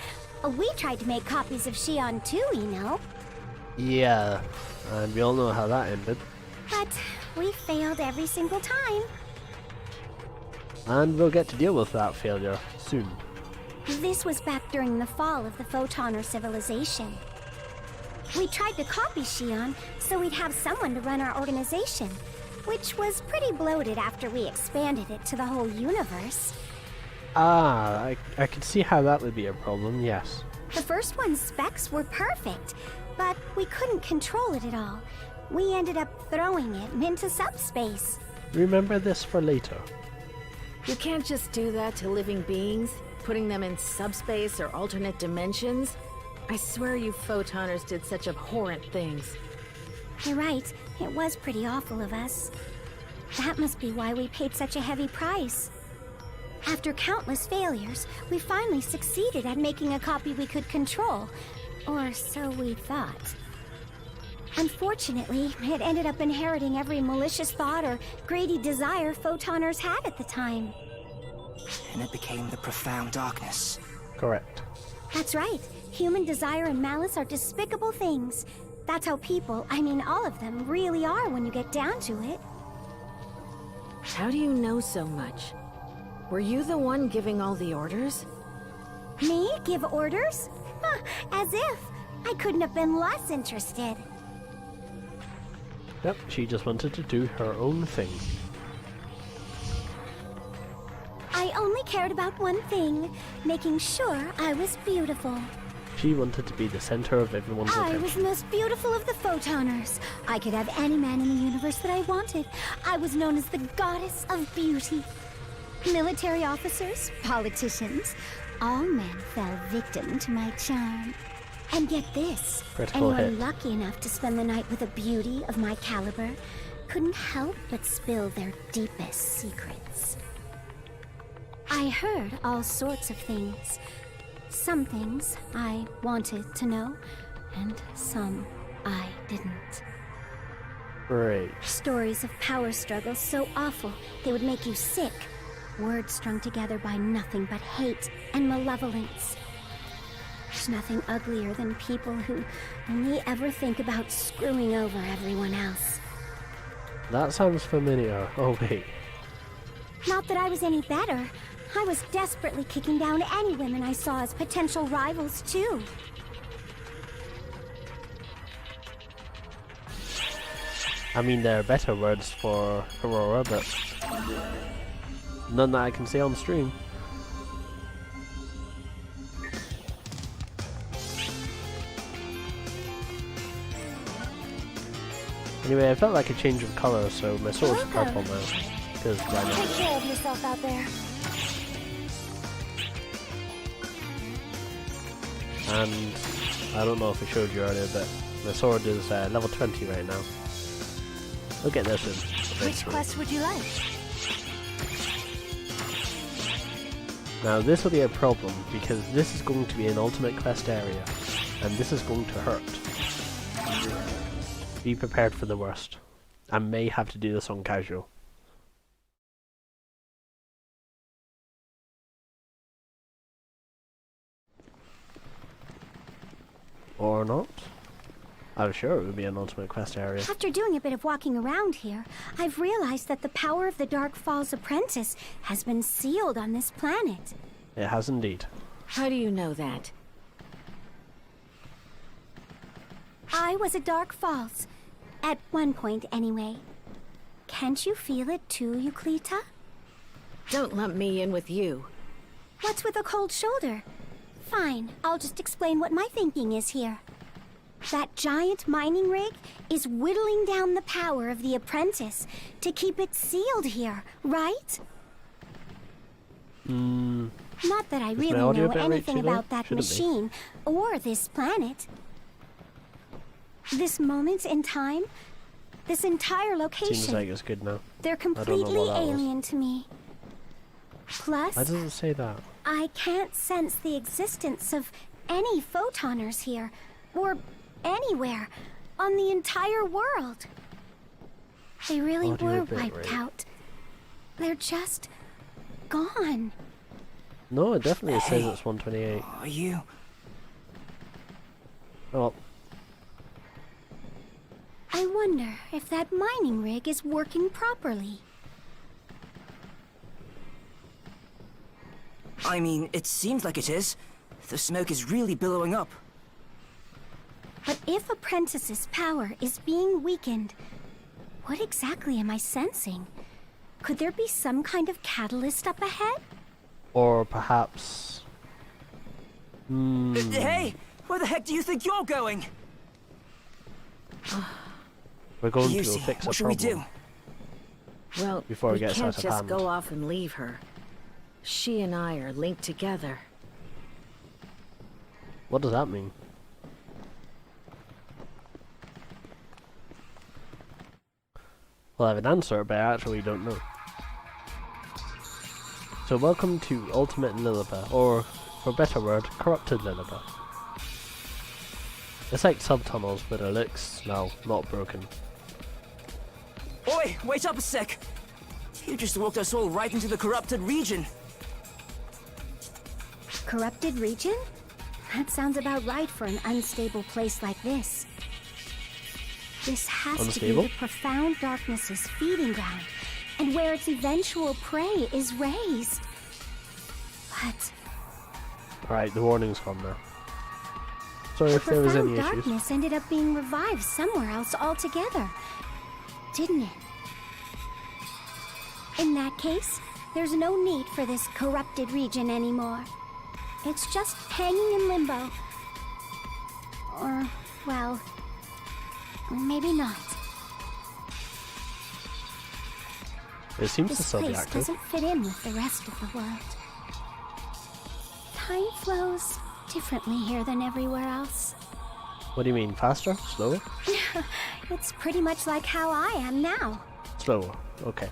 We tried to make copies of Shion too, you know. Yeah, and we all know how that ended. But we failed every single time. And we'll get to deal with that failure soon. This was back during the fall of the Photoner civilization. We tried to copy Shion so we'd have someone to run our organization, which was pretty bloated after we expanded it to the whole universe. Ah, I could see how that would be a problem, yes. The first one's specs were perfect, but we couldn't control it at all. We ended up throwing it into subspace. Remember this for later. You can't just do that to living beings, putting them in subspace or alternate dimensions. I swear you photoners did such abhorrent things. You're right, it was pretty awful of us. That must be why we paid such a heavy price. After countless failures, we finally succeeded at making a copy we could control. Or so we thought. Unfortunately, it ended up inheriting every malicious thought or greedy desire photoners had at the time. And it became the profound darkness. Correct. That's right. Human desire and malice are despicable things. That's how people, I mean all of them, really are when you get down to it. How do you know so much? Were you the one giving all the orders? Me? Give orders? As if. I couldn't have been less interested. Yep, she just wanted to do her own thing. I only cared about one thing, making sure I was beautiful. She wanted to be the center of everyone's I was attention. the most beautiful of the photoners. I could have any man in the universe that I wanted. I was known as the goddess of beauty. Military officers, politicians, all men fell victim to my charm. And get this, Critical anyone hit. lucky enough to spend the night with a beauty of my caliber couldn't help but spill their deepest secrets. I heard all sorts of things. Some things I wanted to know, and some I didn't. Great. Stories of power struggles so awful they would make you sick. Words strung together by nothing but hate and malevolence. There's nothing uglier than people who only ever think about screwing over everyone else. That sounds familiar. Oh wait. Not that I was any better. I was desperately kicking down any women I saw as potential rivals, too. I mean, there are better words for Aurora, but none that I can say on stream. Anyway, I felt like a change of colour, so my sword's purple now. Because why not? Take care of yourself out there. And I don't know if I showed you earlier, but my sword is level 20 right now. We'll get there soon. Which quest would you like? Now this will be a problem, because this is going to be an ultimate quest area, and this is going to hurt. Be prepared for the worst. I may have to do this on casual. Or not. I'm sure it would be an ultimate quest area. After doing a bit of walking around here, I've realized that the power of the Dark Falls Apprentice has been sealed on this planet. It has indeed. How do you know that? I was at Dark Falls. At one point, anyway. Can't you feel it too, Euclita? Don't lump me in with you. What's with a cold shoulder? Fine, I'll just explain what my thinking is here. That giant mining rig is whittling down the power of the apprentice to keep it sealed here, right? Not that I really audio a know bit anything rich today? about that Shouldn't be. machine or this planet. This moment in time, this entire location, Seems like it's good now. they're don't know completely what that was. alien to me. Plus, Why does it say that? I can't sense the existence of any photoners here, or anywhere, on the entire world. They really Audio were bit wiped rate. out. They're just gone. No, it definitely says Hey. it's 128. Are you? Well, I wonder if that mining rig is working properly. I mean, it seems like it is. The smoke is really billowing up. But if Apprentice's power is being weakened, what exactly am I sensing? Could there be some kind of catalyst up ahead? or perhaps... Hey! Where the heck do you think you're going? We're going to go Yusi, fix a what should we problem. do? Well, Before it we gets can't out of just hand. go off and leave her. She and I are linked together. What does that mean? Well, I have an answer, but I actually don't know. So welcome to Ultimate Lilliput, or, for a better word, Corrupted Lilliput. It's like subtunnels, but it looks, no, not broken. Oi, wait up a sec! You just walked us all right into the corrupted region. Corrupted region? That sounds about right for an unstable place like this. This has to Unstable? be the profound darkness's feeding ground, and where its eventual prey is raised. But Alright, the warning's gone now. Sorry the if there was profound any issues. darkness ended up being revived somewhere else altogether, didn't it? In that case, there's no need for this corrupted region anymore. It's just hanging in limbo, Or, well, maybe not. It seems to This still be place active. doesn't fit in with the rest of the world. Time flows differently here than everywhere else. What do you mean, faster? Slower? It's pretty much like how I am now. Slower, okay.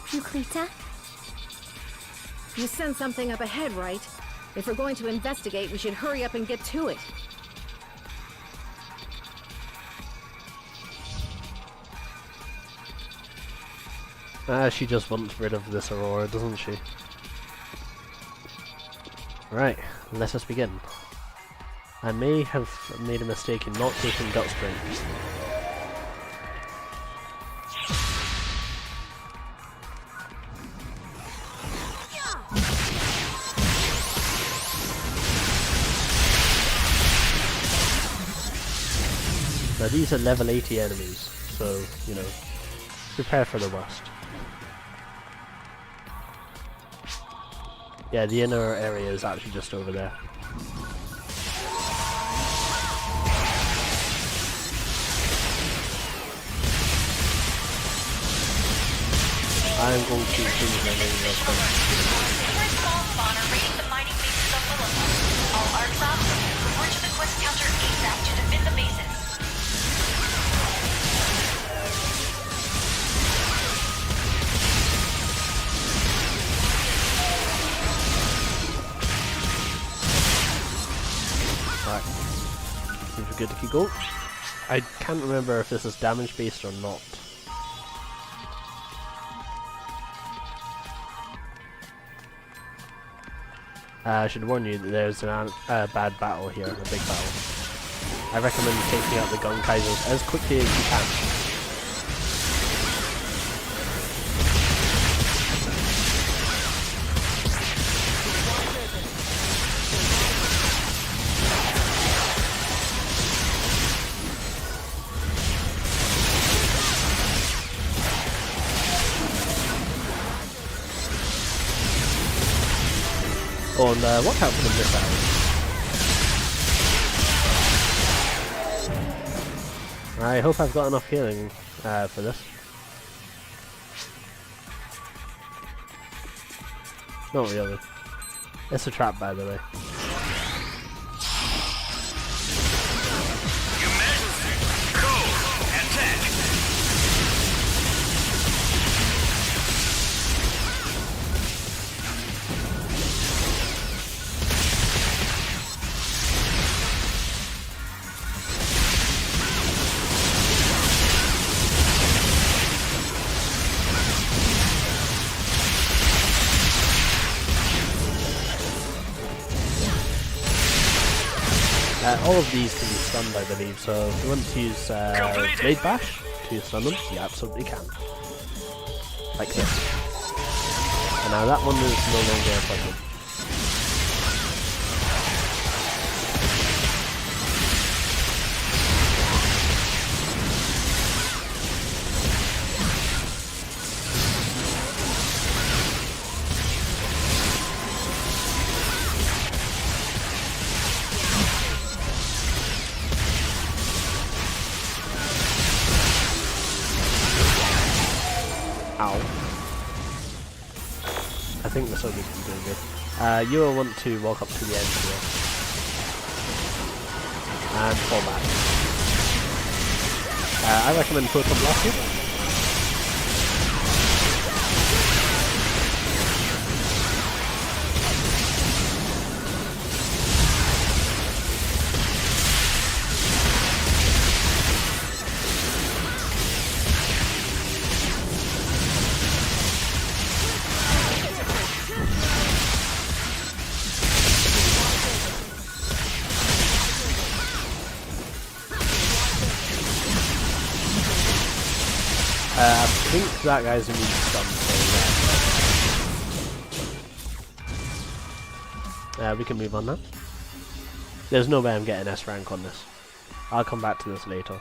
Euclita? You sent something up ahead, right? If we're going to investigate, we should hurry up and get to it. She just wants rid of this Aurora, doesn't she? Right, let us begin. I may have made a mistake in not taking gut strength. Now these are level 80 enemies, so, you know, prepare for the worst. Yeah, the inner area is actually just over there. I'm going to change my name real quick. Numerous small spawner raiding the mining bases of Lilith. All ARC's ops, report to the quest counter ASAP to defend the bases. Right. Seems we're good to keep going. I can't remember if this is damage based or not. I should warn you that there's a bad battle here, a big battle. I recommend taking out the gun kaisers as quickly as you can. Oh, and watch out for the missiles. I hope I've got enough healing for this. Not really. It's a trap, by the way. All of these can be stunned, I believe, so if you want to use Blade Bash to stun them, you absolutely can. Like this. And now that one is no longer a problem. Ow. I think the soldiers can do good. You will want to walk up to the end here. And fall back. I recommend Photon Blast here. I think that guy's immune stun, so we can move on now. There's no way I'm getting S rank on this. I'll come back to this later.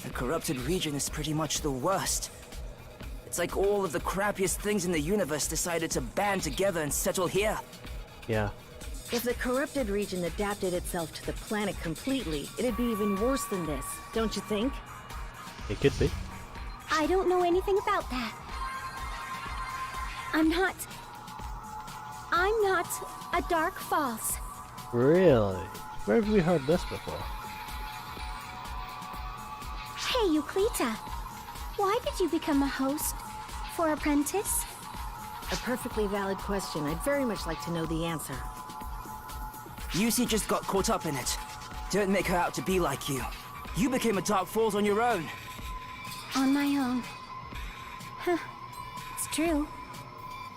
The corrupted region is pretty much the worst. It's like all of the crappiest things in the universe decided to band together and settle here. Yeah. If the corrupted region adapted itself to the planet completely, it'd be even worse than this, don't you think? It could be. I don't know anything about that. I'm not a Dark Falls. Really? Where have we heard this before? Hey, Euclita. Why did you become a host for Apprentice? A perfectly valid question. I'd very much like to know the answer. Yusi just got caught up in it. Don't make her out to be like you. You became a Dark Falls on your own. On my own. Huh. It's true.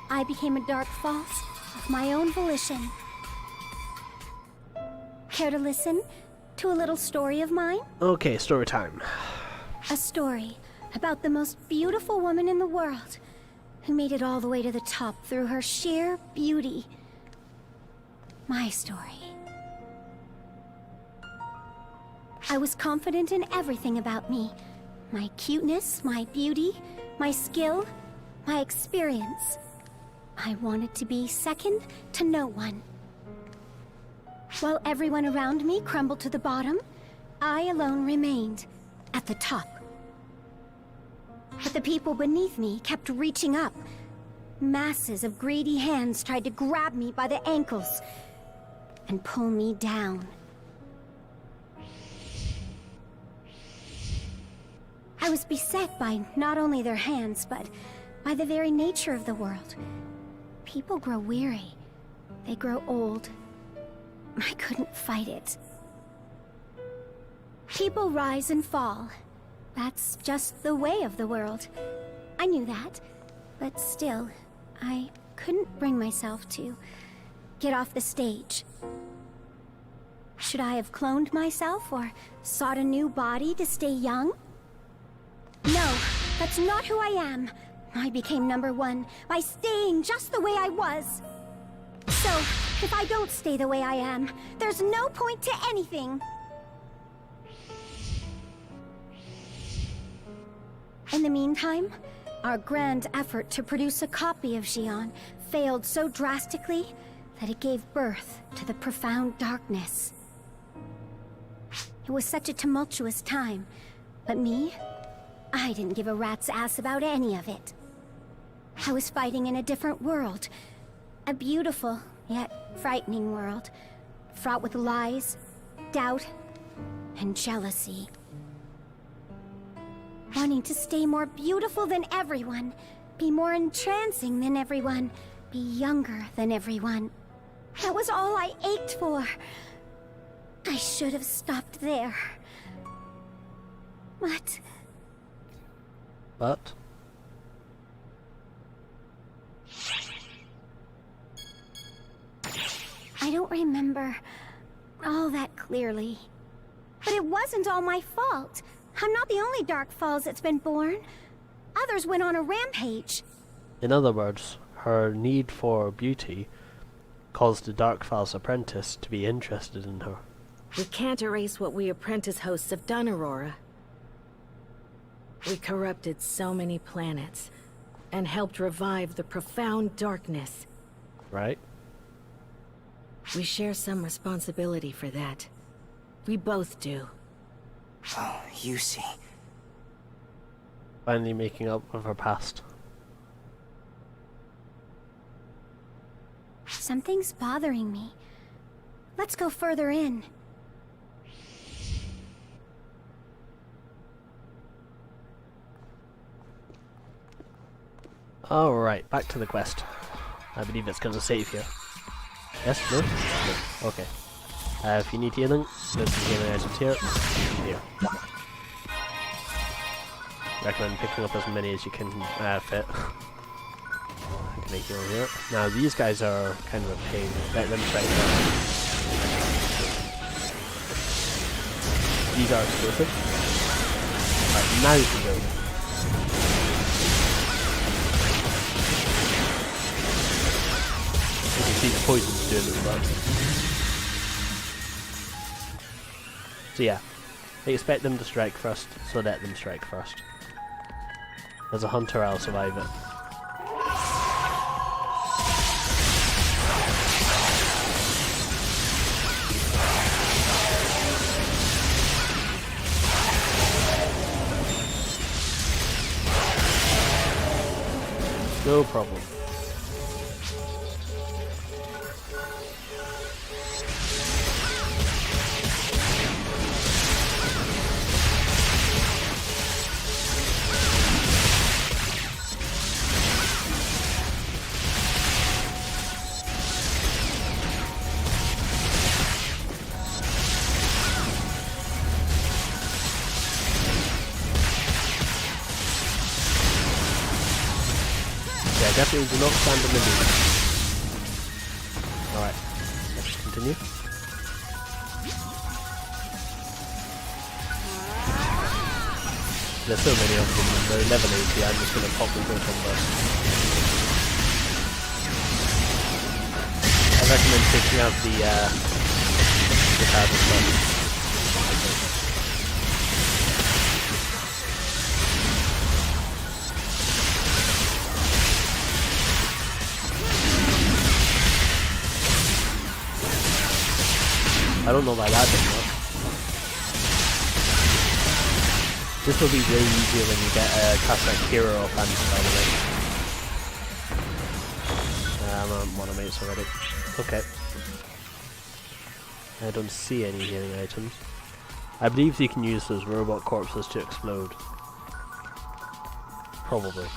I became a Dark Falls of my own volition. Care to listen to a little story of mine? Okay, story time. A story about the most beautiful woman in the world who made it all the way to the top through her sheer beauty. My story. I was confident in everything about me. My cuteness, my beauty, my skill, my experience. I wanted to be second to no one. While everyone around me crumbled to the bottom, I alone remained at the top. But the people beneath me kept reaching up. Masses of greedy hands tried to grab me by the ankles and pull me down. I was beset by not only their hands, but by the very nature of the world. People grow weary. They grow old. I couldn't fight it. People rise and fall. That's just the way of the world. I knew that, but still, I couldn't bring myself to get off the stage. Should I have cloned myself or sought a new body to stay young? No, that's not who I am. I became #1 by staying just the way I was. So, if I don't stay the way I am, there's no point to anything. In the meantime, our grand effort to produce a copy of Xion failed so drastically that it gave birth to the profound darkness. It was such a tumultuous time, but me, I didn't give a rat's ass about any of it. I was fighting in a different world, a beautiful yet frightening world, fraught with lies, doubt, and jealousy. Wanting to stay more beautiful than everyone, be more entrancing than everyone, be younger than everyone. That was all I ached for. I should have stopped there. But... I don't remember all that clearly. But it wasn't all my fault. I'm not the only Dark Falls that's been born. Others went on a rampage. In other words, her need for beauty caused the Dark Falls apprentice to be interested in her. We can't erase what we apprentice hosts have done, Aurora. We corrupted so many planets and helped revive the profound darkness. Right? We share some responsibility for that. We both do. Oh, Yusi. Finally making up with her past. Something's bothering me. Let's go further in. Alright, back to the quest. I believe it's going to save here. Yes? No? No. Okay. If you need healing, there's some healing items here. Here. Recommend picking up as many as you can fit. I can make heal here. Now these guys are kind of a pain. Let me try it out. These are explosive. Right, now you can go. You can see the poison's doing as well. So yeah, Expect them to strike first, so let them strike first. As a hunter, I'll survive it. No problem. Definitely do not stand in the lead. Alright, let's just continue. There's so many of them, and they're level 80, I'm just going to pop them to a combo. I recommend taking out the pad as well. I don't know why that didn't work. This will be way easier when you get a cast like Kira or Phantom, by the way. I'm on one of mates already. Okay. I don't see any healing items. I believe you can use those robot corpses to explode. Probably.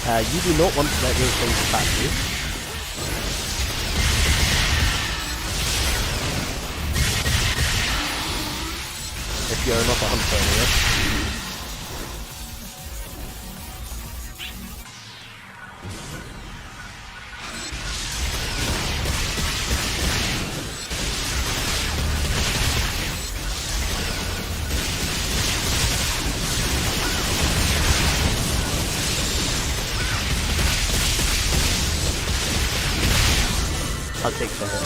You do not want to let those things attack you. If you're not a hunter anyway. I'll take the hit.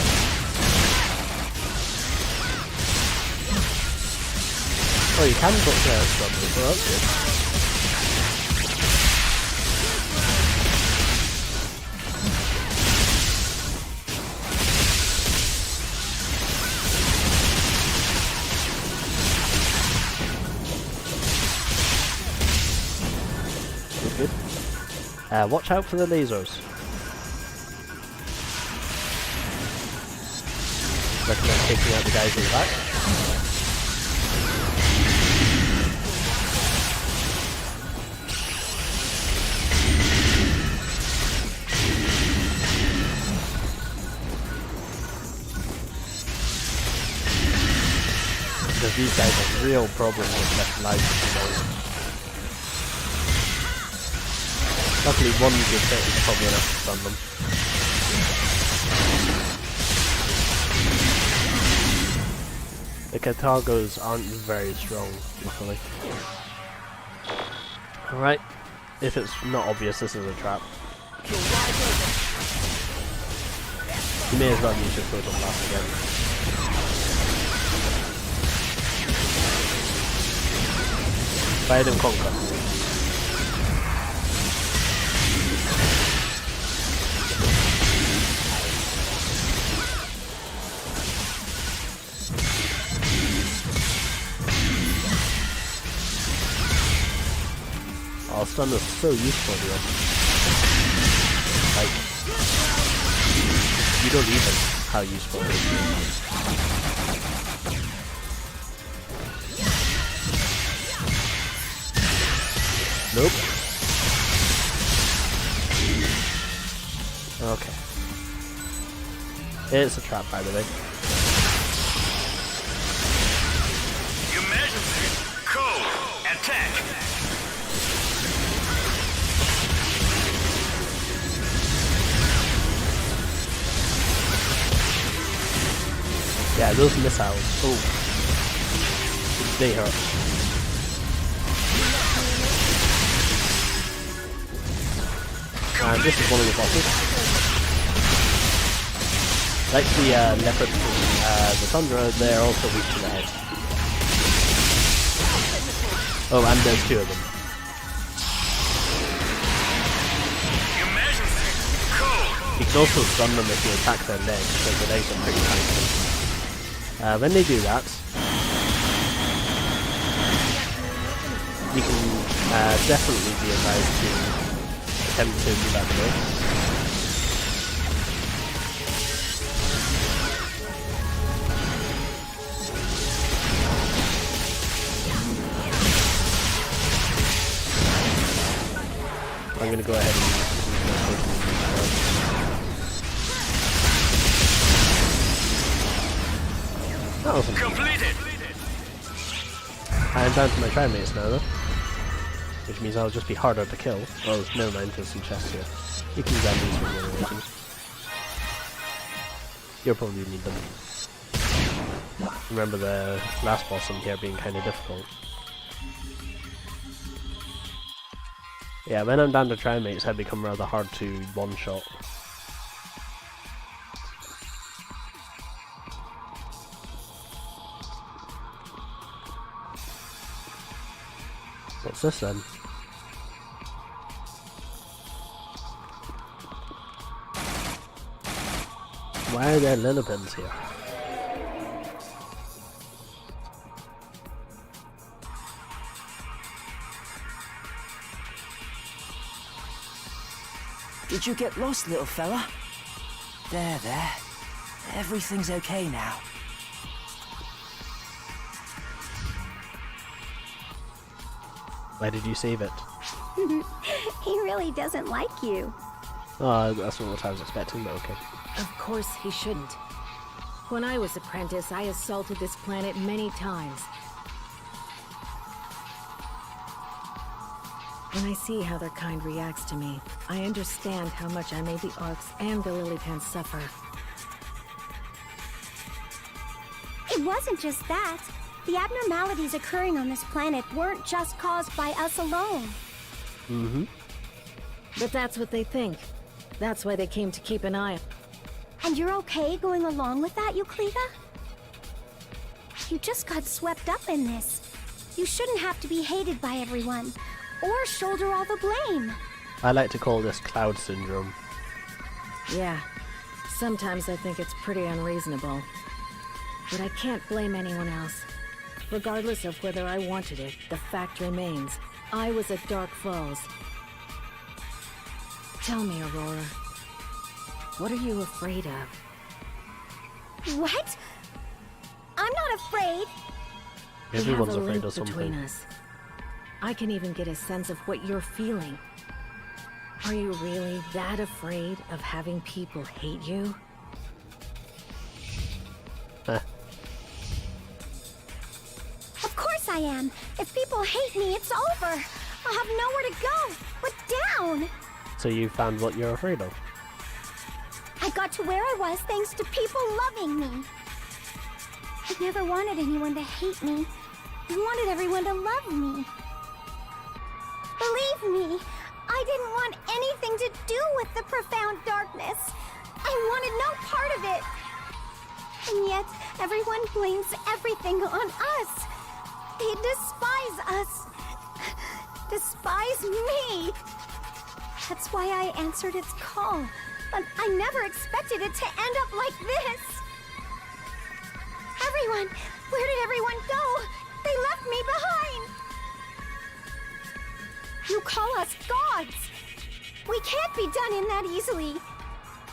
Oh, you can put players from me, so that's good. Good. Watch out for the lasers. Recommend taking out the guys in the back. Because these guys have real problems with left life, you know. Luckily one good hit is probably enough to stun them. The Cartagos aren't very strong, luckily. Alright, if it's not obvious, this is a trap. You may as well use your photon blast again. Divide and conquer. Oh, stun is so useful here. Like, you don't even how useful it is. Nope. Okay. It's a trap, by the way. Emergency! Code! Attack! Yeah, those missiles. Oh. They hurt. And this is one of the bosses. Like the leopard from the Tundra, they're also weak to the head. Oh, and there's 2 of them. You can also stun them if you attack their legs, because their legs are pretty tiny. When they do that, you can definitely be advised to attempt to do that though. I'm going to go ahead and that wasn't completed. I'm down to my trimates now though, which means I'll just be harder to kill. Oh, never mind, there's some chests here. You can grab these from the other region. You'll probably need them. Remember the last boss in here being kind of difficult. Yeah, when I'm down to trimates, I become rather hard to one-shot. What's this then? Why are there lillipins here? Did you get lost, little fella? There. Everything's okay now. Why did you save it? He really doesn't like you. Oh, that's not what I was expecting, but okay. Of course he shouldn't. When I was apprentice, I assaulted this planet many times. When I see how their kind reacts to me, I understand how much I made the Arks and the Lillipans suffer. It wasn't just that. The abnormalities occurring on this planet weren't just caused by us alone. Mm-hmm. But that's what they think. That's why they came to keep an eye. And you're okay going along with that, Euclida? You just got swept up in this. You shouldn't have to be hated by everyone, or shoulder all the blame. I like to call this cloud syndrome. Yeah, sometimes I think it's pretty unreasonable. But I can't blame anyone else. Regardless of whether I wanted it, the fact remains, I was at Dark Falls. Tell me, Aurora, what are you afraid of? What? I'm not afraid. Everyone's We have a afraid link of something. between us. I can even get a sense of what you're feeling. Are you really that afraid of having people hate you? Of course I am. If people hate me, it's over. I'll have nowhere to go but down. So you found what you're afraid of? I got to where I was thanks to people loving me. I never wanted anyone to hate me. I wanted everyone to love me. Believe me, I didn't want anything to do with the profound darkness. I wanted no part of it. And yet, everyone blames everything on us. They despise us. Despise me. That's why I answered its call. But I never expected it to end up like this. Everyone, where did everyone go? They left me behind. You call us gods. We can't be done in that easily.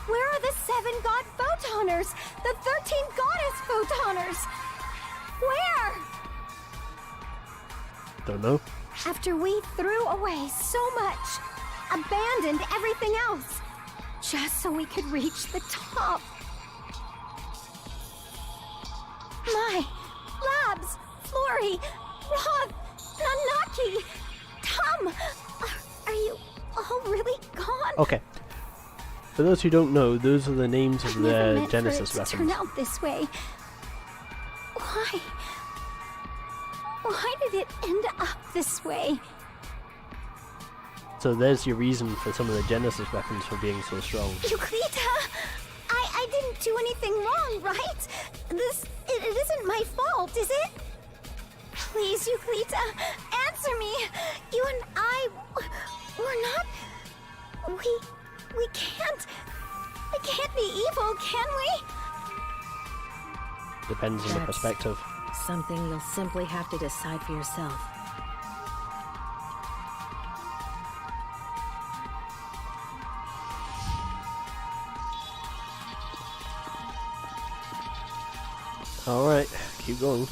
Where are the 7 god photoners? The 13 goddess photoners? Where? Don't know. After we threw away so much, abandoned everything else, just so we could reach the top. My, Labs, Flori, Roth, Nanaki, Tom, are you all really gone? Okay. For those who don't know, those are the names of I never the meant Genesis for it to turn weapons. out this way. Why? Why did it end up this way? So there's your reason for some of the Genesis weapons for being so strong. Euclida, I I didn't do anything wrong, right? It isn't my fault, is it? Please, Euclita, answer me. You and we're not... We can't be evil, can we? Depends on the That's perspective. something you'll simply have to decide for yourself. Alright, keep going.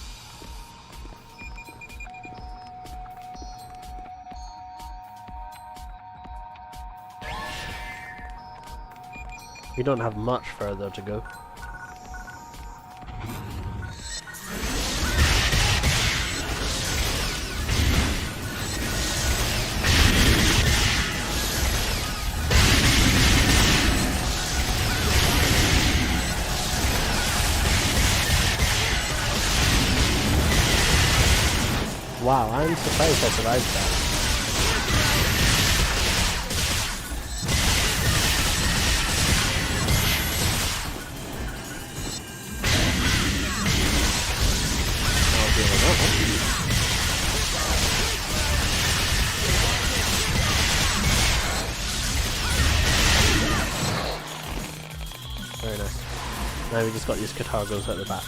We don't have much further to go. Wow, I'm surprised I survived that. I'll deal with that one. Very nice. Now we just got these Katargos at the back.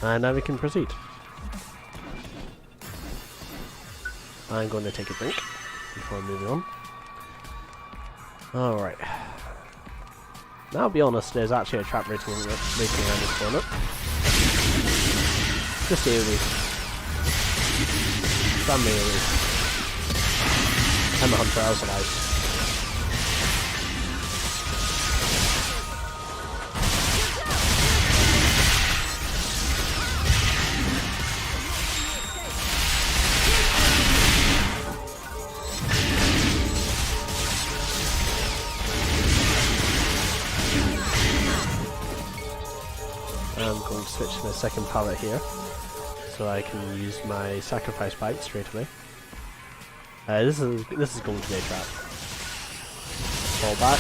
And now we can proceed. I'm going to take a drink before moving on. Alright. Now, I'll be honest, there's actually a trap waiting around this corner. Just AoE. Spam me AoE. I'm a hunter, I was alive. I'm going to switch to my second pallet here, so I can use my sacrifice bite straight away. This is going to be a trap. Fall back.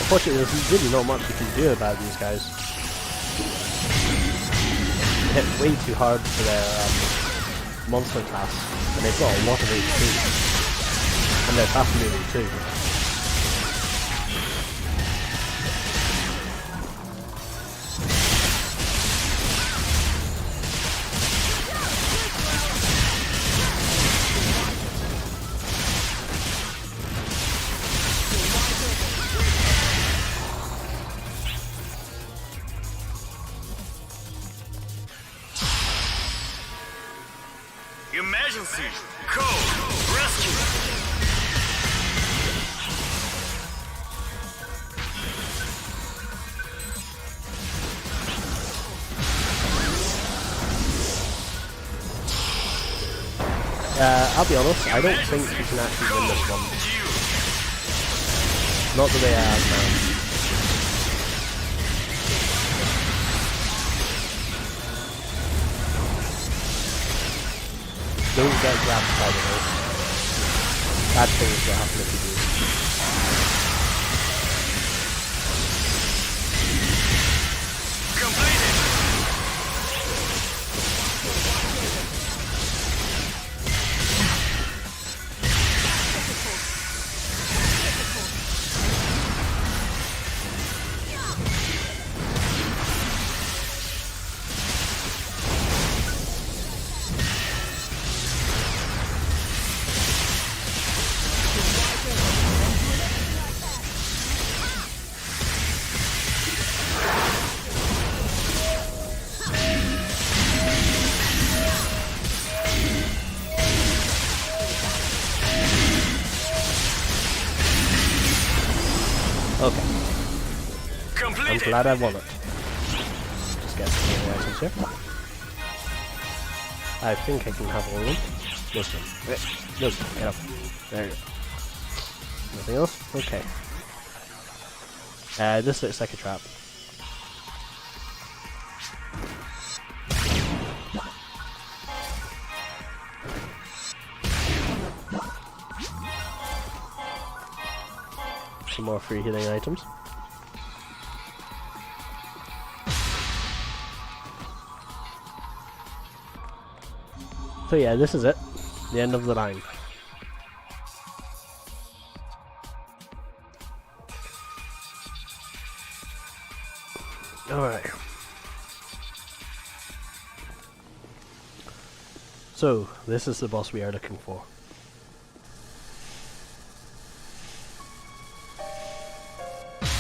Unfortunately, there's really not much you can do about these guys. They hit way too hard for their monster class, and they've got a lot of HP. And they're fast moving too. Emergency! Code! Rescue! I'll be honest, I don't think we can actually win this one. Not the way I am now. Don't get grabbed by the nose. Bad things will happen if you do. Completed! Okay. I'm Completed. glad I won it. Just get some more items here. I think I can have all of them. Wisdom. Wisdom, get up. There you go. Nothing else? Okay. This looks like a trap. Some more free healing items. So yeah, this is it. The end of the line. Alright. So, this is the boss we are looking for.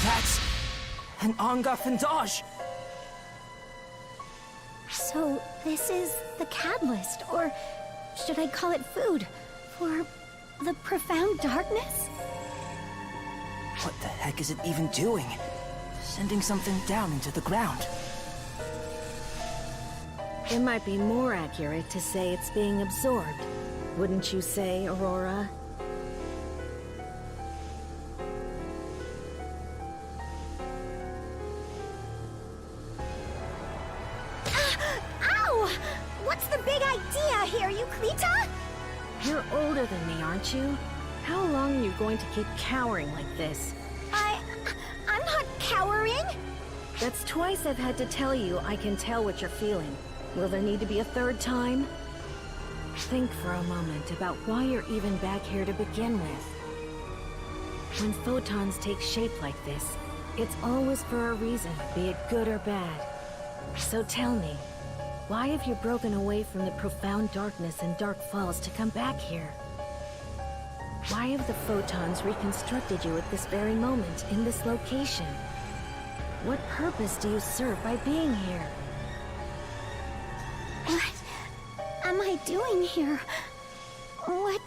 That's an Angafandage. So, this is the catalyst, or should I call it food, for the profound darkness? What the heck is it even doing? Sending something down into the ground. It might be more accurate to say it's being absorbed. Wouldn't you say, Aurora? Ow! What's the big idea here, Euclita? You're older than me, aren't you? How long are you going to keep cowering like this? I'm not cowering. That's twice I've had to tell you I can tell what you're feeling. Will there need to be a third time? Think for a moment about why you're even back here to begin with. When photons take shape like this, it's always for a reason, be it good or bad. So tell me, why have you broken away from the profound darkness and Dark Falls to come back here? Why have the photons reconstructed you at this very moment, in this location? What purpose do you serve by being here? What am I doing here? What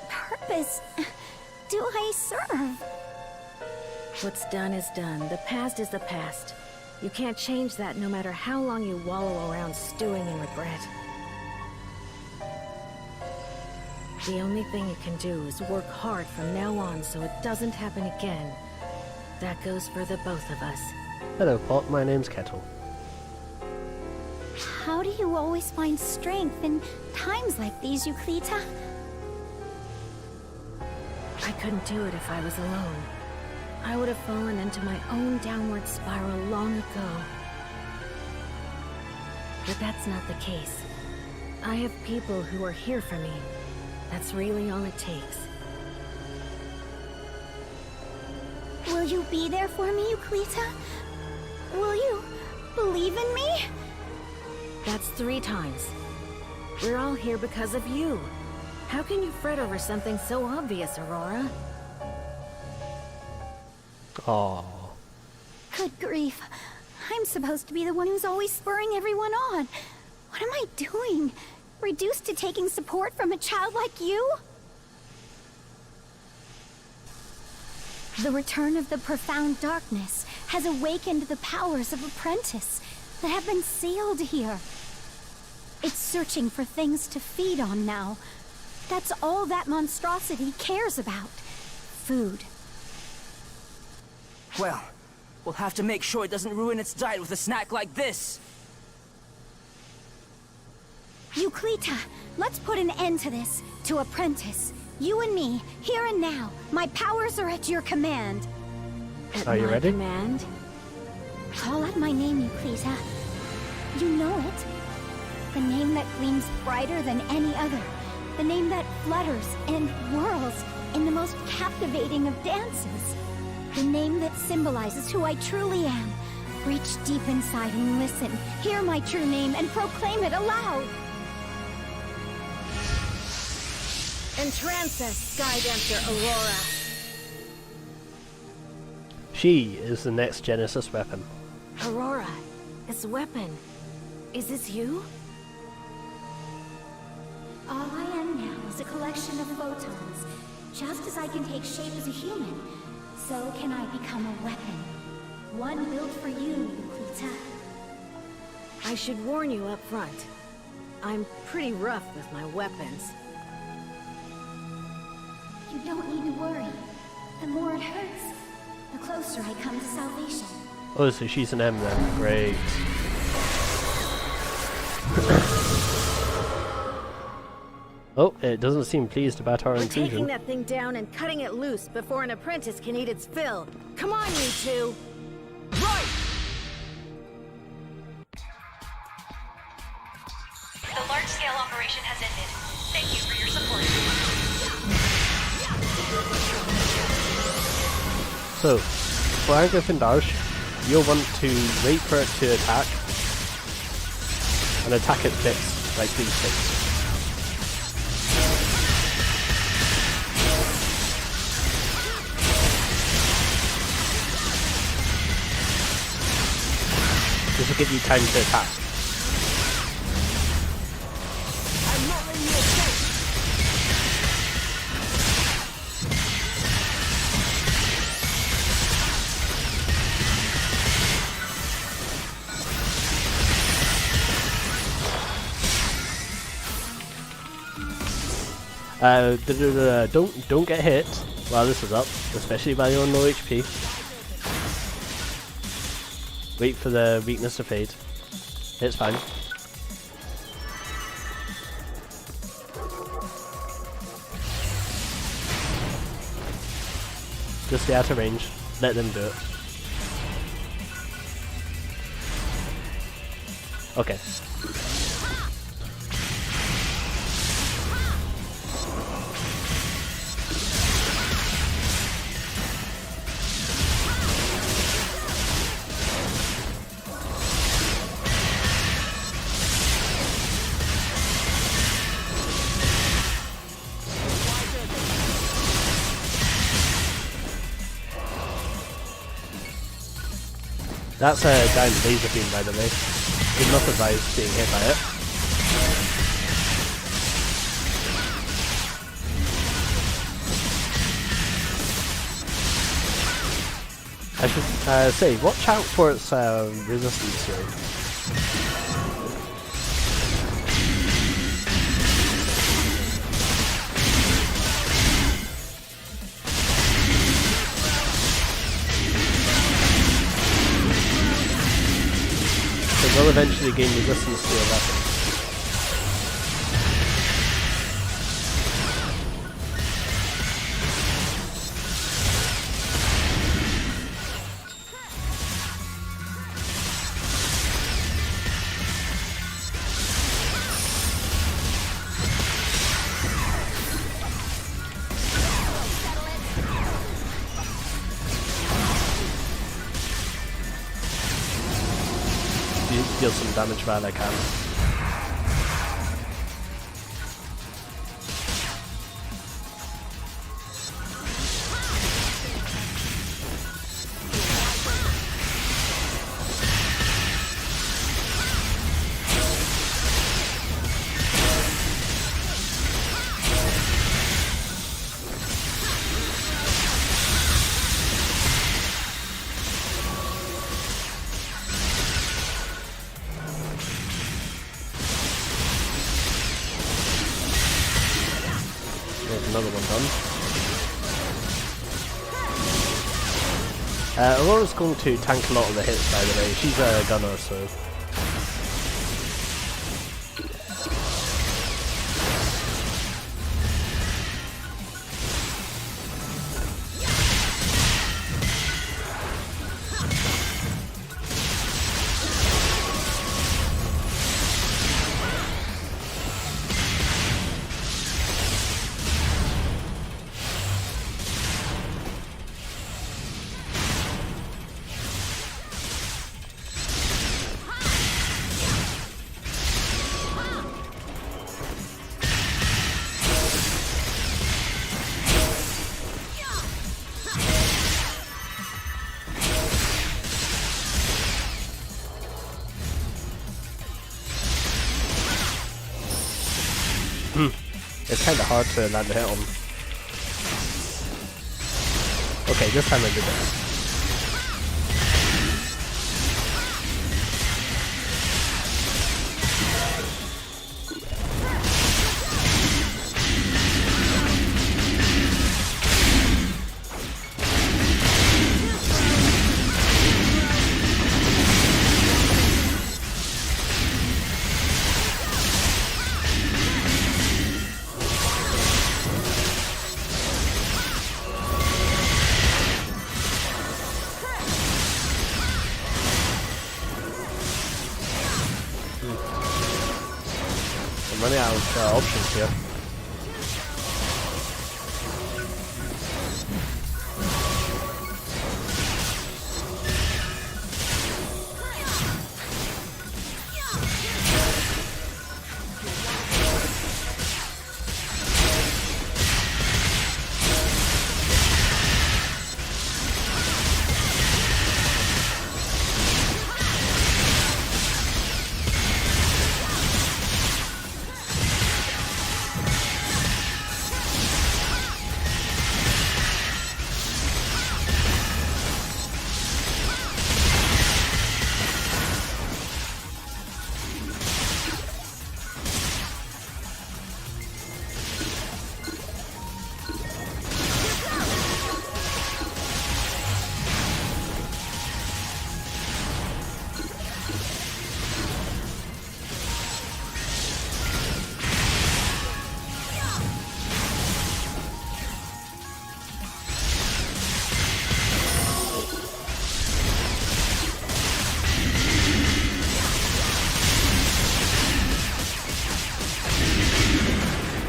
purpose do I serve? What's done is done. The past is the past. You can't change that no matter how long you wallow around stewing in regret. The only thing you can do is work hard from now on so it doesn't happen again. That goes for the both of us. Hello, Pot. My name's Kettle. How do you always find strength in times like these, Euclita? I couldn't do it if I was alone. I would have fallen into my own downward spiral long ago. But that's not the case. I have people who are here for me. That's really all it takes. Will you be there for me, Euclita? Will you believe in me? That's 3 times. We're all here because of you. How can you fret over something so obvious, Aurora? Aww. Good grief. I'm supposed to be the one who's always spurring everyone on. What am I doing? Reduced to taking support from a child like you? The return of the profound darkness has awakened the powers of Apprentice that have been sealed here. It's searching for things to feed on now. That's all that monstrosity cares about. Food. Well, we'll have to make sure it doesn't ruin its diet with a snack like this. Euclita, let's put an end to this. To Apprentice. You and me, here and now. My powers are at your command. At Are you my ready? command? Call out my name, Euclita. You know it. The name that gleams brighter than any other. The name that flutters and whirls in the most captivating of dances. The name that symbolizes who I truly am. Reach deep inside and listen. Hear my true name and proclaim it aloud. Entrance us, Sky Dancer Aurora. She is the next Genesis weapon. Aurora, this weapon. Is this you? All I am now is a collection of photons. Just as I can take shape as a human, So can I become a weapon. One built for you, Yuklita. I should warn you up front. I'm pretty rough with my weapons. You don't need to worry. The more it hurts, the closer I come to salvation. Oh, so she's an M then. Great. Oh, it doesn't seem pleased about our We're taking intrusion. that thing down and cutting it loose before an apprentice can eat its fill. Come on, you two! Right! The large-scale operation has ended. Thank you for your support. So, for Agrafindage, you'll want to wait for it to attack and attack its bits, like these things. This will give you time to attack. I'm not letting you escape! Don't get hit while this is up, especially while you're on low HP. Wait for the weakness to fade. It's fine. Just stay out of range. Let them do it. Okay. That's a giant laser beam, by the way. Did not advise being hit by it. I should say, watch out for its resistance here. It will eventually gain resistance to your weapon. Deal some damage while I can. Another one done. Aurora's going to tank a lot of the hits, by the way. She's a gunner, so... It's kind of hard to land a hit on. Okay, this time I did it. I'm running out of options here.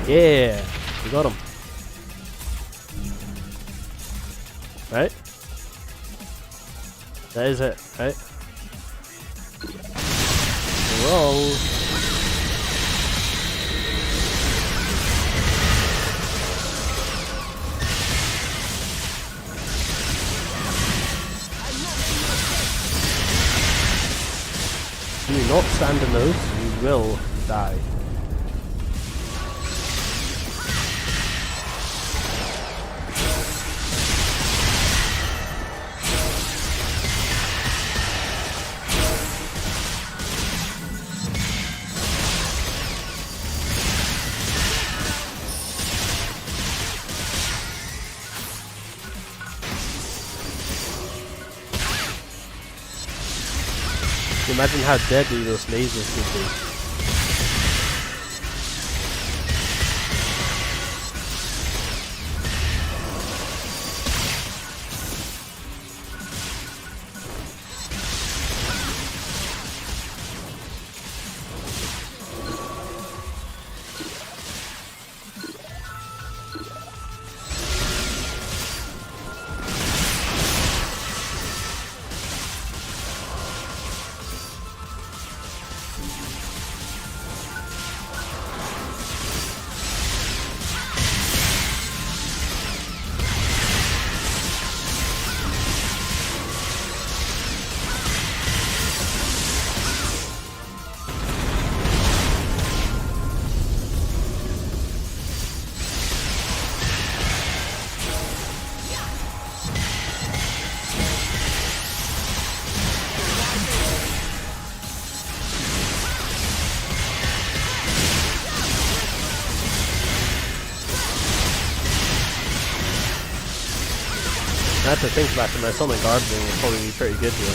Yeah, we got him. Right? That is it, right? Roll. Do not stand in those, you will die. Imagine how deadly those lasers could be. I have to think about it, my summon gardening will probably be pretty good here.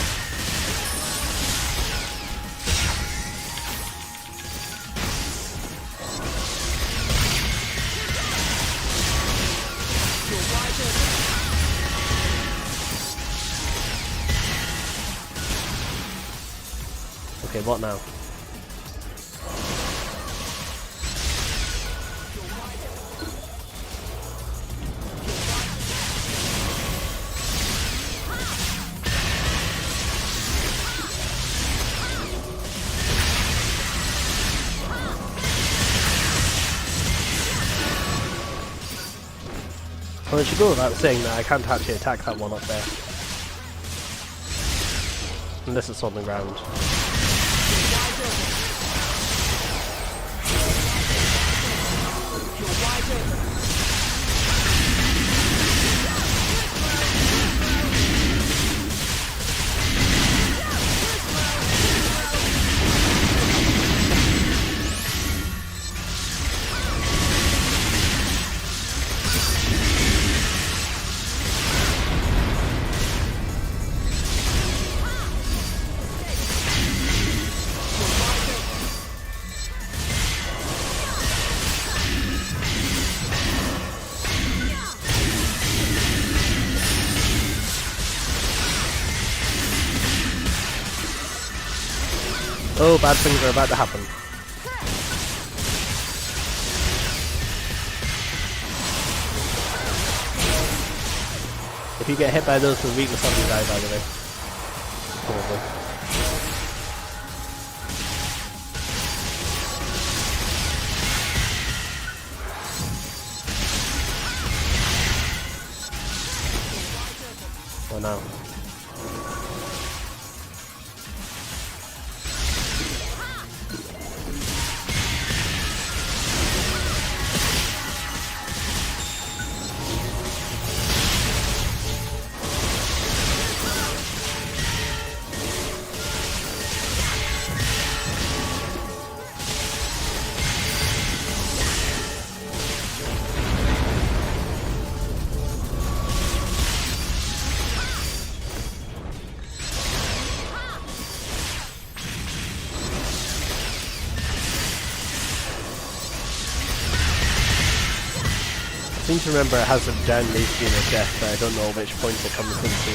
Okay, what now? Well, it should go without saying that I can't actually attack that one up there. Unless it's on the ground. Oh, bad things are about to happen. If you get hit by those with weakness up, you die, by the way. Probably. Oh no. I seem to remember it has a down leaf being a death, but I don't know which point it comes into.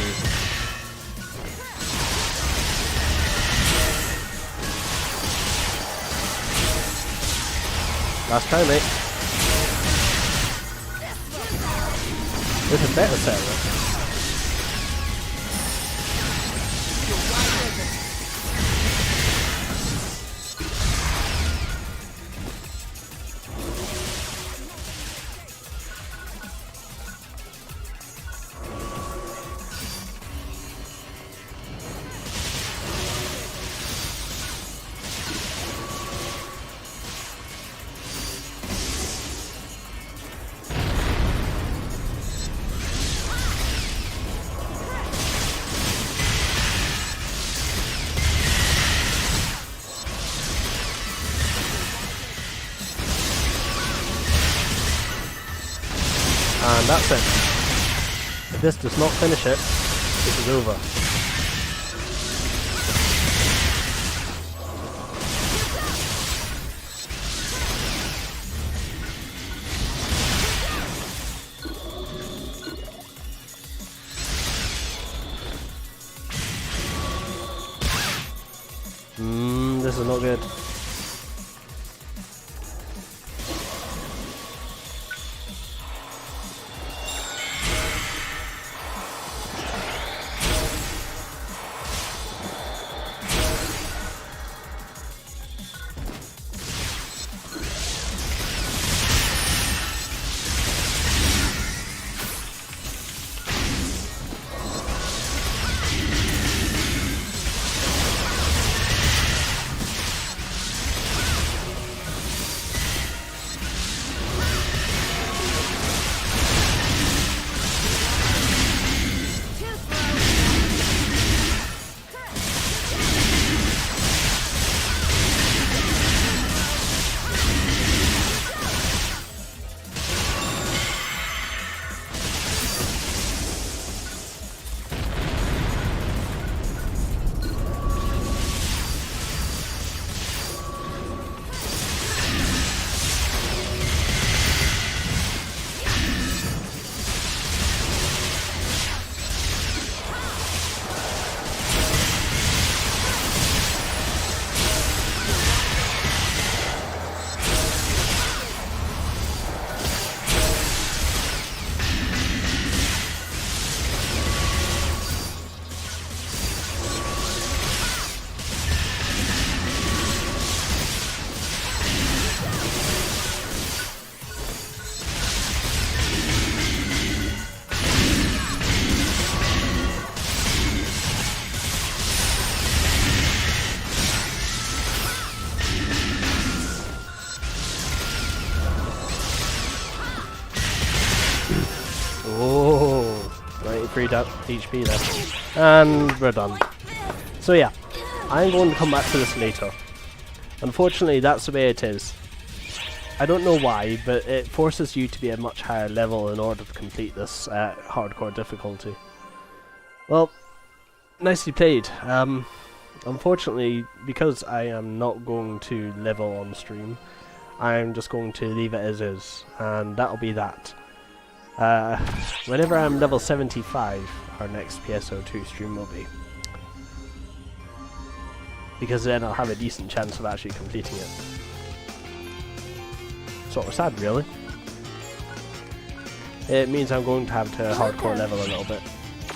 Last try, mate. There's a better settler. And that's it. If this does not finish it, this is over. This is not good. Oh, 93 HP there. And we're done. So yeah, I'm going to come back to this later. Unfortunately, that's the way it is. I don't know why, but it forces you to be at a much higher level in order to complete this hardcore difficulty. Well, nicely played. Unfortunately, because I am not going to level on stream, I'm just going to leave it as is, and that'll be that. Whenever I'm level 75, our next PSO2 stream will be. because then I'll have a decent chance of actually completing it. Sort of sad, really. It means I'm going to have to hardcore level a little bit.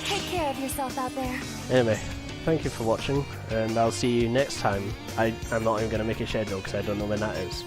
Take care of yourself out there. Anyway, thank you for watching, and I'll see you next time. I'm not even going to make a schedule because I don't know when that is.